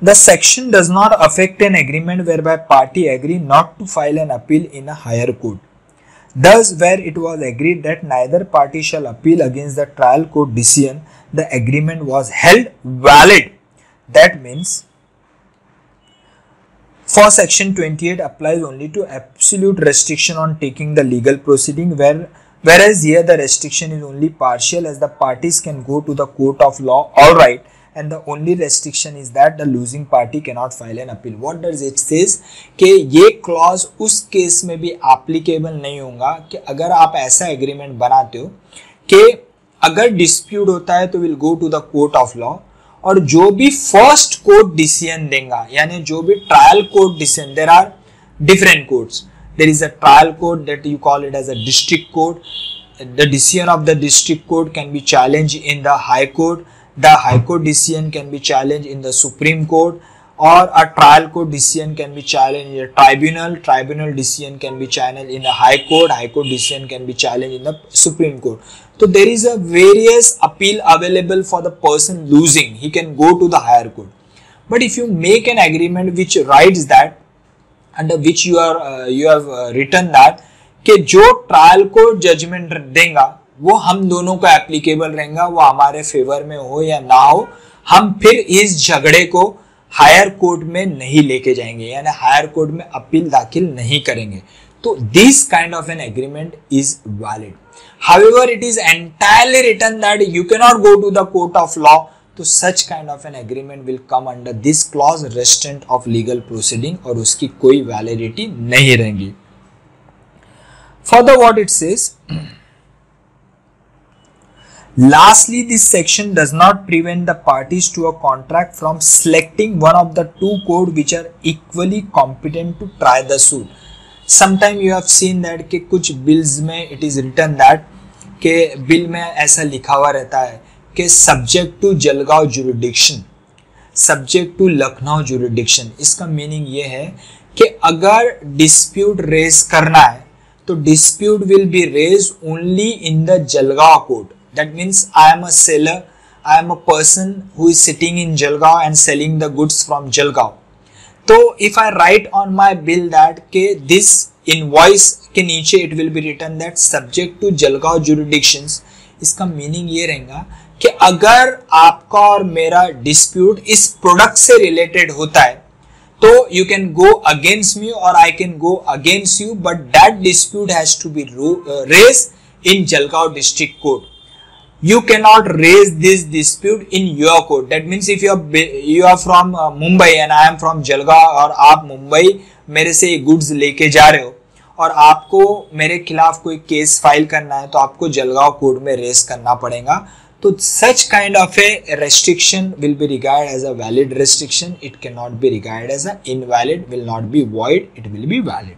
The section does not affect an agreement whereby party agree not to file an appeal in a higher court. Thus, where it was agreed that neither party shall appeal against the trial court decision, the agreement was held valid. That means, for section 28 applies only to absolute restriction on taking the legal proceeding, whereas here the restriction is only partial, as the parties can go to the court of law, all right, and the only restriction is that the losing party cannot file an appeal. What does it says? कि ये clause उस case में भी applicable नहीं होगा कि अगर आप ऐसा agreement बनाते हो कि अगर dispute होता है तो will go to the court of law, और जो भी first court decision देगा, यानी जो भी trial court decision, there are different courts. There is a trial court that you call it as a district court. The decision of the district court can be challenged in the high court. The high court decision can be challenged in the Supreme Court, or a trial court decision can be challenged in a tribunal. Tribunal decision can be challenged in the high court. High court decision can be challenged in the Supreme Court. So there is a various appeal available for the person losing. He can go to the higher court. But if you make an agreement which writes that, under which you have written that कि जो trial court judgement देगा वो हम दोनों को applicable रहेगा, वो हमारे फेवर में हो या ना हो, हम फिर इस झगड़े को हायर कोर्ट में नहीं लेके जाएंगे, यानी हायर कोर्ट में अपील दाखिल नहीं करेंगे. तो this kind of an agreement is valid. However it is entirely written that you can not go to the court of law, तो such kind of an agreement will come under this clause restraint of legal proceeding, और उसकी कोई validity नहीं रहेगी. Further, what it says, lastly, this section does not prevent the parties to a contract from selecting one of the two courts which are equally competent to try the suit. Sometime you have seen that कि कुछ bills में it is written that कि bill में ऐसा लिखा हुआ रहता है कि subject to Jalgaon jurisdiction, subject to Lucknow jurisdiction. इसका मीनिंग ये है कि अगर dispute raise करना है तो dispute will be raised only in the Jalgaon court. That means I am a seller, I am a person who is sitting in Jalgaon and selling the goods from Jalgaon. So if I write on my bill that के this invoice के नीचे it will be written that subject to Jalgaon jurisdictions, इसका meaning ये रहेगा कि अगर आपका और मेरा dispute इस प्रोडक्ट से रिलेटेड होता है तो you can go against me or I can go against you, but that dispute has to be raised in Jalgaon district court. You cannot raise this dispute in your court. That means if you are from Mumbai and I am from Jalgaon, और आप मुंबई मेरे से goods लेके जा रहे हो और आपको मेरे खिलाफ कोई केस फाइल करना है तो आपको जलगांव कोर्ट में रेस करना पड़ेगा. तो such kind of a restriction will be regarded as a valid restriction. It cannot be regarded as a invalid, will not be void, it will be valid.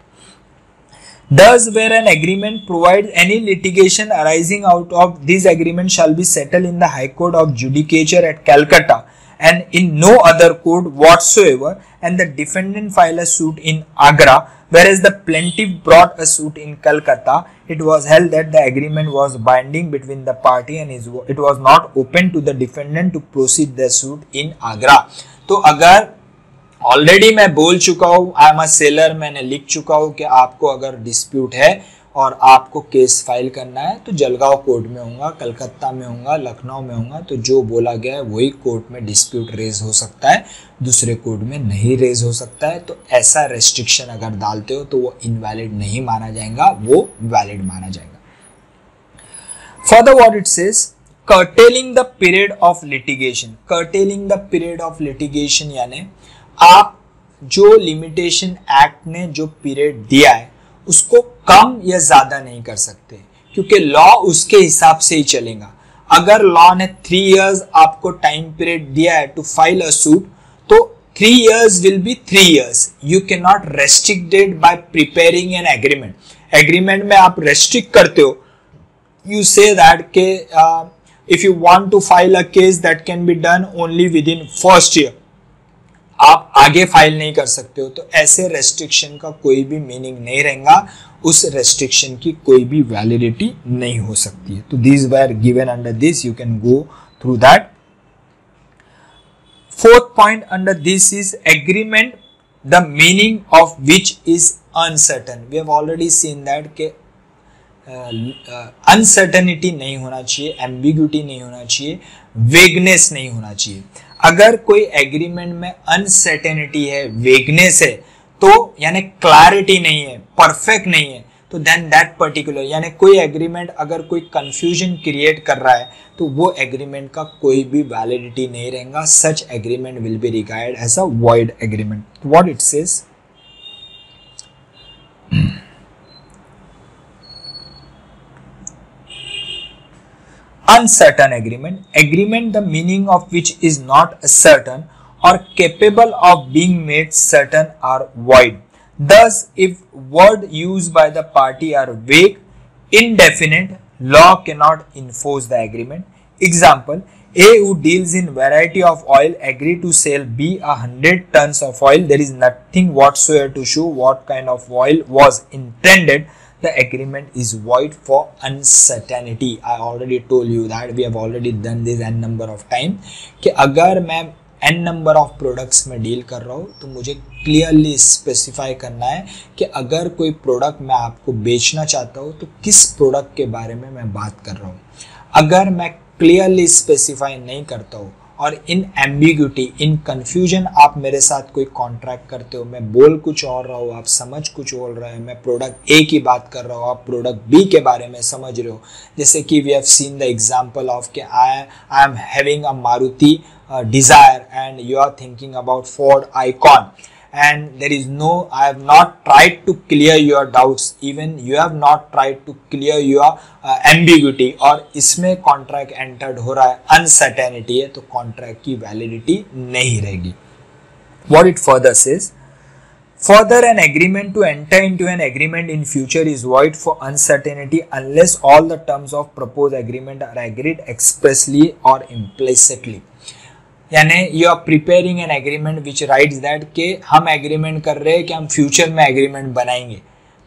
Thus, where an agreement provides any litigation arising out of this agreement shall be settled in the High Court of Judicature at Calcutta and in no other court whatsoever, and the defendant file a suit in Agra, whereas the plaintiff brought a suit in Calcutta, it was held that the agreement was binding between the party and it was not open to the defendant to proceed the suit in Agra. तो अगर already मैं बोल चुका हूँ, आई am a seller, मैंने लिख चुका हूँ कि आपको अगर डिस्प्यूट है और आपको केस फाइल करना है तो जलगांव कोर्ट में होगा, कलकत्ता में होगा, लखनऊ में होगा, तो जो बोला गया है वही कोर्ट में डिस्प्यूट रेज हो सकता है, दूसरे कोर्ट में नहीं रेज हो सकता है. तो ऐसा रेस्ट्रिक्शन अगर डालते हो तो वो इनवैलिड नहीं माना जाएगा, वो वैलिड माना जाएगा. Further what it says, curtailing the period of litigation. curtailing the period of litigation यानी आप जो लिमिटेशन एक्ट ने जो पीरियड दिया है उसको कम या ज्यादा नहीं कर सकते, क्योंकि लॉ उसके हिसाब से ही चलेगा. अगर लॉ ने 3 इयर्स आपको टाइम पीरियड दिया है टू फाइल अ सूट, तो 3 years will be 3 years. You cannot restrict it by preparing an agreement. Agreement में आप restrict करते हो. You say that के if you want to file a case that can be done only within first year, आप आगे file नहीं कर सकते हो. तो ऐसे रेस्ट्रिक्शन का कोई भी मीनिंग नहीं रहेगा, उस रेस्ट्रिक्शन की कोई भी वैलिडिटी नहीं हो सकती है. तो these were given under this, you can go through that. Fourth point under this is agreement, the meaning of which is uncertain. We have already seen that के अनसर्टेनिटी नहीं होना चाहिए, एम्बिग्यूटी नहीं होना चाहिए, वेगनेस नहीं होना चाहिए. अगर कोई एग्रीमेंट में अनसर्टेनिटी है, वेगनेस है, तो यानी क्लैरिटी नहीं है, परफेक्ट नहीं है, तो देन दैट पर्टिकुलर यानी कोई एग्रीमेंट अगर कोई कंफ्यूजन क्रिएट कर रहा है तो वो एग्रीमेंट का कोई भी वैलिडिटी नहीं रहेगा. Such agreement will be regarded as a void agreement. What it says, uncertain agreement, agreement the meaning of which is not certain or capable of being made certain are void. Thus, if word used by the party are vague, indefinite, law cannot enforce the agreement. Example, A who deals in variety of oil agree to sell B 100 tons of oil. There is nothing whatsoever to show what kind of oil was intended. The agreement is void for uncertainty. I already told you that we have already done this n number of time कि अगर मैं n number of products में deal कर रहा हूँ तो मुझे clearly specify करना है कि अगर कोई प्रोडक्ट मैं आपको बेचना चाहता हूँ तो किस प्रोडक्ट के बारे में मैं बात कर रहा हूँ. अगर मैं क्लियरली स्पेसिफाई नहीं करता हूँ और इन एम्बिग्यूटी, इन कंफ्यूजन आप मेरे साथ कोई कॉन्ट्रैक्ट करते हो, मैं बोल कुछ और रहा हूँ, आप समझ कुछ और रहे हैं, मैं प्रोडक्ट ए की बात कर रहा हूँ, आप प्रोडक्ट बी के बारे में समझ रहे हो. जैसे कि we have seen the example of कि I am having a Maruti Dzire and you are thinking about Ford Ikon and there is no, I have not tried to clear your doubts, even you have not tried to clear your ambiguity, और इसमें contract entered हो रहा है, uncertainty है, तो contract की validity नहीं रहेगी. What it further says, further an agreement to enter into an agreement in future is void for uncertainty unless all the terms of proposed agreement are agreed expressly or implicitly. यानी you are preparing an agreement which writes that कि हम agreement कर रहे हैं कि हम future में agreement बनाएंगे,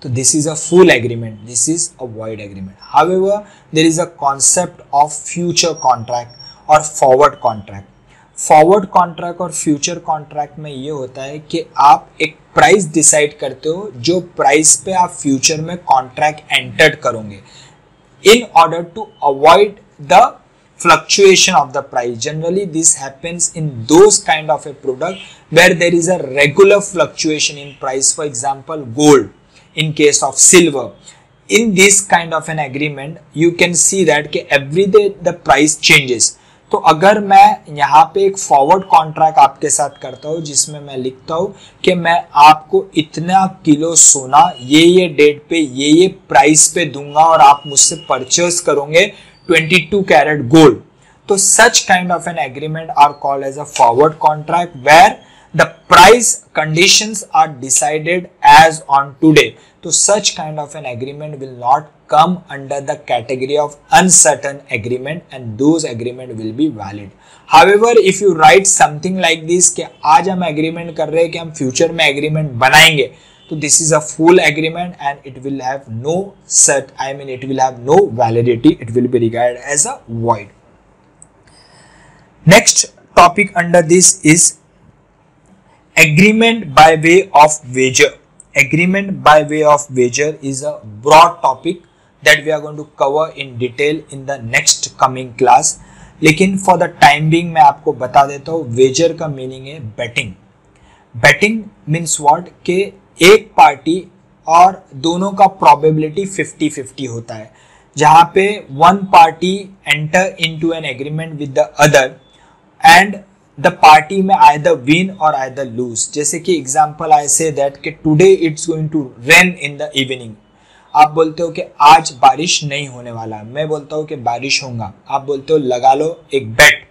तो this is a full agreement, this is a void agreement. However there is a concept of future contract और फॉरवर्ड कॉन्ट्रैक्ट. फॉरवर्ड कॉन्ट्रैक्ट और फ्यूचर कॉन्ट्रैक्ट में ये होता है कि आप एक प्राइस डिसाइड करते हो जो प्राइस पे आप फ्यूचर में कॉन्ट्रैक्ट एंटर करोगे in order to avoid the fluctuation of the price. Generally this happens in those kind of a product where there is a regular fluctuation in price, for example gold, in case of silver. In this kind of an agreement you can see that कि every day the price changes. तो अगर मैं यहाँ पे एक forward contract आपके साथ करता हूँ जिसमें मैं लिखता हूँ कि मैं आपको इतना किलो सोना ये डेट पे ये प्राइस पे दूंगा और आप मुझसे परचेज करोगे 22 कैरेट गोल्ड, तो such kind of an agreement are called as a forward contract where the price conditions are decided as on today. So such kind of an agreement will not come under the category of uncertain agreement and those agreement will be valid. However, if you write something like this कि आज हम agreement कर रहे हैं कि हम future में agreement बनाएंगे, तो this is a full agreement and it will have no it will have no validity. It will be regarded as a void. Next topic under this is agreement by way of wager. Agreement by way of wager is a broad topic that we are going to cover in detail in the next coming class. लेकिन for the time being मैं आपको बता देता हूँ wager का meaning है betting. Betting means what कि एक पार्टी और दोनों का probability 50-50 होता है, जहाँ पे one party enter into an agreement with the other and the party may either win or either lose. जैसे कि example I say that कि today it's going to rain in the evening. आप बोलते हो कि आज बारिश नहीं होने वाला, मैं बोलता हूँ कि बारिश होगा, आप बोलते हो लगा लो एक बेट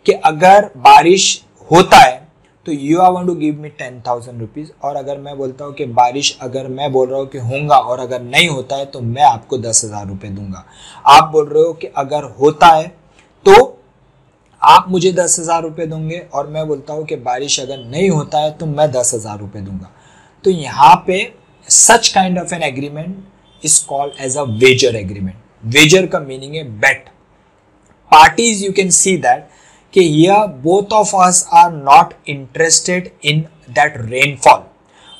कि अगर बारिश होता है तो you are going to give me 10,000 rupees. और अगर मैं बोलता हूँ कि बारिश, अगर मैं बोल रहा हूँ कि होगा और अगर नहीं होता है तो मैं आपको 10,000 रुपये दूंगा। आप बोल रहे हो कि अगर होता है तो आप मुझे 10,000 रुपये दोगे, और मैं बोलता हूँ कि बारिश अगर नहीं होता है तो मैं 10,000 रुपये दूंगा। तो यहाँ पे such kind of an agreement is called as a wager agreement. Wager का मीनिंग है bet. Parties, you can see that कि here both of us are not interested in that rainfall,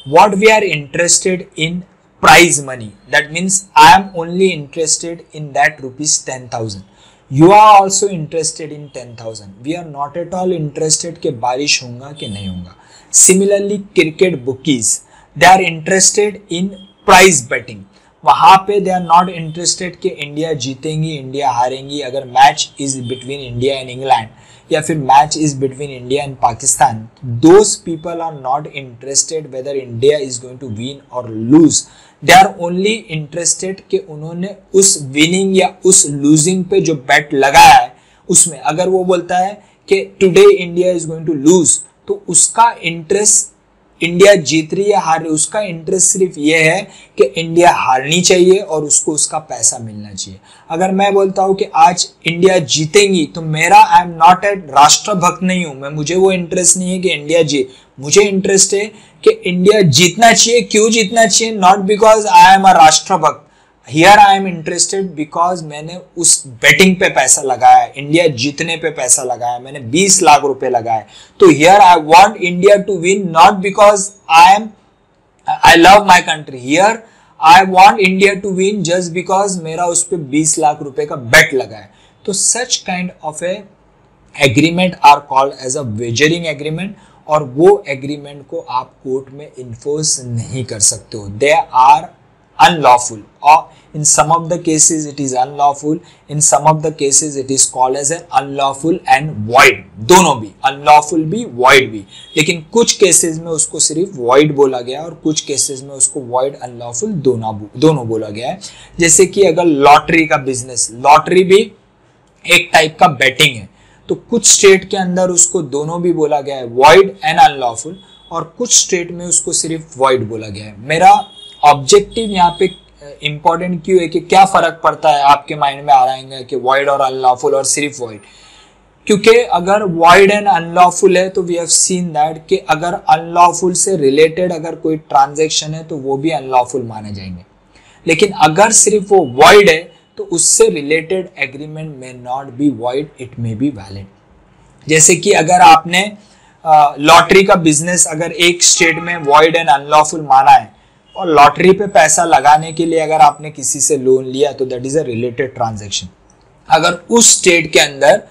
what we are interested in prize money, that means I am only interested in that rupees 10,000, you are also interested in 10,000, we are not at all interested कि बारिश होगा कि नहीं होगा। Similarly cricket bookies, they are interested in price betting, वहाँ पे they are not interested कि India जीतेंगी India हारेंगी। अगर match is between India and England या फिर match is between India and Pakistan, those people are not interested whether India is going to win or lose, they are only interested कि उन्होंने उस winning या उस losing पे जो बेट लगाया है उसमें, अगर वो बोलता है कि today India is going to lose, तो उसका इंटरेस्ट इंडिया जीत रही है हार रही, उसका इंटरेस्ट सिर्फ ये है कि इंडिया हारनी चाहिए और उसको उसका पैसा मिलना चाहिए। अगर मैं बोलता हूँ कि आज इंडिया जीतेंगी तो मेरा, आई एम नॉट ए राष्ट्रभक्त नहीं हूं मैं, मुझे वो इंटरेस्ट नहीं है कि इंडिया जीत, मुझे इंटरेस्ट है कि इंडिया जीतना चाहिए। क्यों जीतना चाहिए? Not because I am a राष्ट्रभक्त, here I am interested because मैंने उस बेटिंग पे पैसा लगाया, इंडिया जीतने पे पैसा लगाया, मैंने 20 लाख रुपए लगाए। तो here I want India to win, not because I love my country, here I want India to win just because मेरा उस पे 20 लाख रुपए का बेट लगा है। तो such kind of a agreement are called as a wagering agreement, और वो एग्रीमेंट को आप कोर्ट में इन्फोर्स नहीं कर सकते हो। They are unlawful, or in some of the cases it is unlawful, in some of the cases it is called as an unlawful and void, दोनों भी, unlawful भी void भी। लेकिन कुछ केसेस में उसको सिर्फ void बोला गया और कुछ केसेस में उसको void unlawful दोनों बोला गया है। जैसे कि अगर लॉटरी का बिजनेस, लॉटरी भी एक टाइप का बेटिंग है, तो कुछ स्टेट के अंदर उसको दोनों भी बोला गया है, void and unlawful, और कुछ स्टेट में उसको सिर्फ void बोला गया है। मेरा ऑब्जेक्टिव यहाँ पे इंपॉर्टेंट क्यों है कि क्या फर्क पड़ता है आपके माइंड में आ रहा है कि वॉइड और अनलॉफुल और सिर्फ वॉइड, क्योंकि अगर वॉइड एंड अनलॉफुल है तो वी हैव सीन दैट कि अगर अनलॉफुल से रिलेटेड अगर कोई ट्रांजैक्शन है तो वो भी अनलॉफुल माने जाएंगे, लेकिन अगर सिर्फ वो वॉइड है तो उससे रिलेटेड एग्रीमेंट में not be void, it may be valid. जैसे कि अगर आपने लॉटरी का बिजनेस अगर एक स्टेट में वॉइड एंड अनलॉफुल माना है और लॉटरी पे पैसा लगाने के लिए अगर आपने किसी से लोन लिया तो that is a related transaction. अगर उस स्टेट के अंदर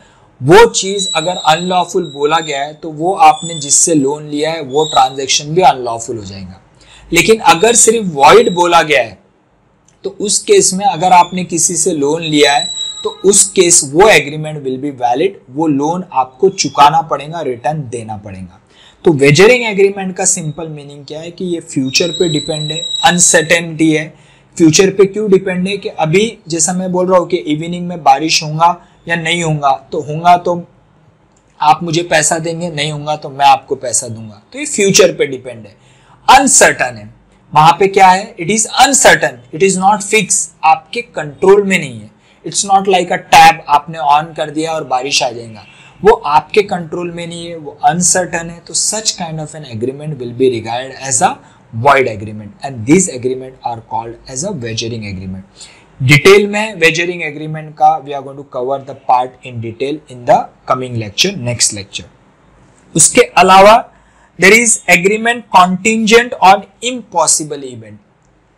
वो चीज अगर अनलॉफुल बोला गया है तो वो आपने जिससे लोन लिया है वो ट्रांजैक्शन भी अनलॉफुल हो जाएगा। लेकिन अगर सिर्फ वॉइड बोला गया है तो उस केस में अगर आपने किसी से लोन लिया है तो उस केस वो एग्रीमेंट विल बी वैलिड, वो लोन आपको चुकाना पड़ेगा, रिटर्न देना पड़ेगा। तो वेजरिंग एग्रीमेंट का सिंपल मीनिंग क्या है कि ये फ्यूचर पे डिपेंड है, अनसर्टेनिटी है। फ्यूचर पे क्यों डिपेंड है कि अभी जैसा मैं बोल रहा हूँ कि इवनिंग में बारिश होगा या नहीं होगा, तो होगा तो आप मुझे पैसा देंगे, नहीं होगा तो मैं आपको पैसा दूंगा, तो ये फ्यूचर पे डिपेंड है। अनसर्टन है, वहां पे क्या है, it is uncertain, it is not fix, आपके कंट्रोल में नहीं है। It's not like a tab, आपने ऑन कर दिया और बारिश आ जाएगा, वो आपके कंट्रोल में नहीं है, वो अनसर्टन है। तो such kind of an agreement will be regarded as a void agreement and these agreement are called as a wagering agreement. Detail में वेजरिंग एग्रीमेंट का we are going to cover the part in detail in the coming lecture, next lecture. उसके अलावा there is agreement contingent on impossible event.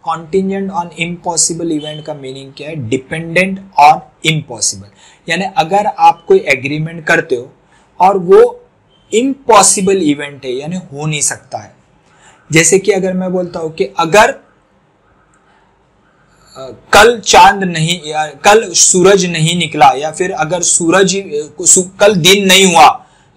Contingent on impossible event का meaning क्या है, dependent on impossible, यानी अगर आप कोई एग्रीमेंट करते हो और वो इम्पॉसिबल इवेंट है यानी हो नहीं सकता है। जैसे कि अगर मैं बोलता हूं कि अगर कल चांद नहीं या कल सूरज नहीं निकला या फिर अगर सूरज कल दिन नहीं हुआ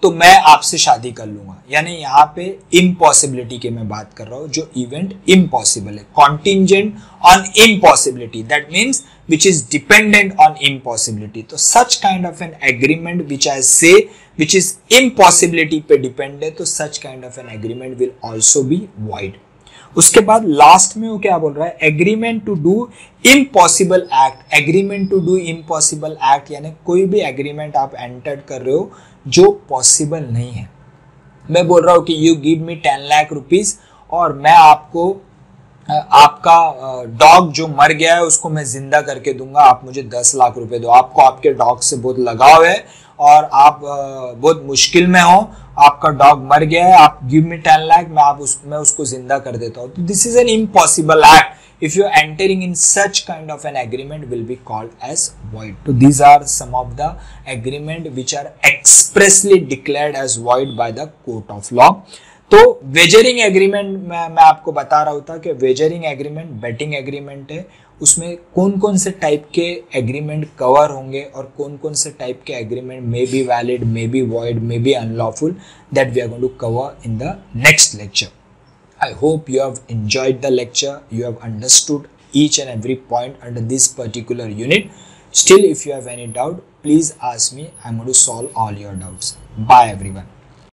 तो मैं आपसे शादी कर लूंगा, यानी यहाँ पे इम्पॉसिबिलिटी की मैं बात कर रहा हूं, जो इवेंट इम्पॉसिबल है। Contingent on impossibility, that means which is dependent on impossibility. तो such kind of an agreement which I say which is impossibility पे डिपेंड है, तो such kind of an agreement will also be void. उसके बाद last में वो क्या बोल रहा है, agreement to do impossible act. Agreement to do impossible act यानी कोई भी एग्रीमेंट आप एंटर कर रहे हो जो पॉसिबल नहीं है. मैं बोल रहा हूँ कि you give me 10 lakh rupees और मैं आपको आपका डॉग जो मर गया है उसको मैं जिंदा करके दूंगा, आप मुझे 10 लाख रुपए दो. आपको आपके डॉग से बहुत लगाव है और आप बहुत मुश्किल में हो, आपका डॉग मर गया है, आप गिव मी 10 लाख, मैं उसको जिंदा कर देता हूँ. तो this is an impossible act. If you are entering in such kind of an agreement will be called as void. So these are some of the agreement which are expressly declared as void by the court of law. तो wagering agreement मैं आपको बता रहा था कि wagering agreement betting agreement है. उसमें कौन कौन से टाइप के एग्रीमेंट कवर होंगे और कौन कौन से टाइप के agreement may be valid, may be void, may be unlawful, that we are going to cover in the next lecture. I hope you have enjoyed the lecture, you have understood each and every point under this particular unit. Still, if you have any doubt, please ask me. I'm going to solve all your doubts. Bye everyone.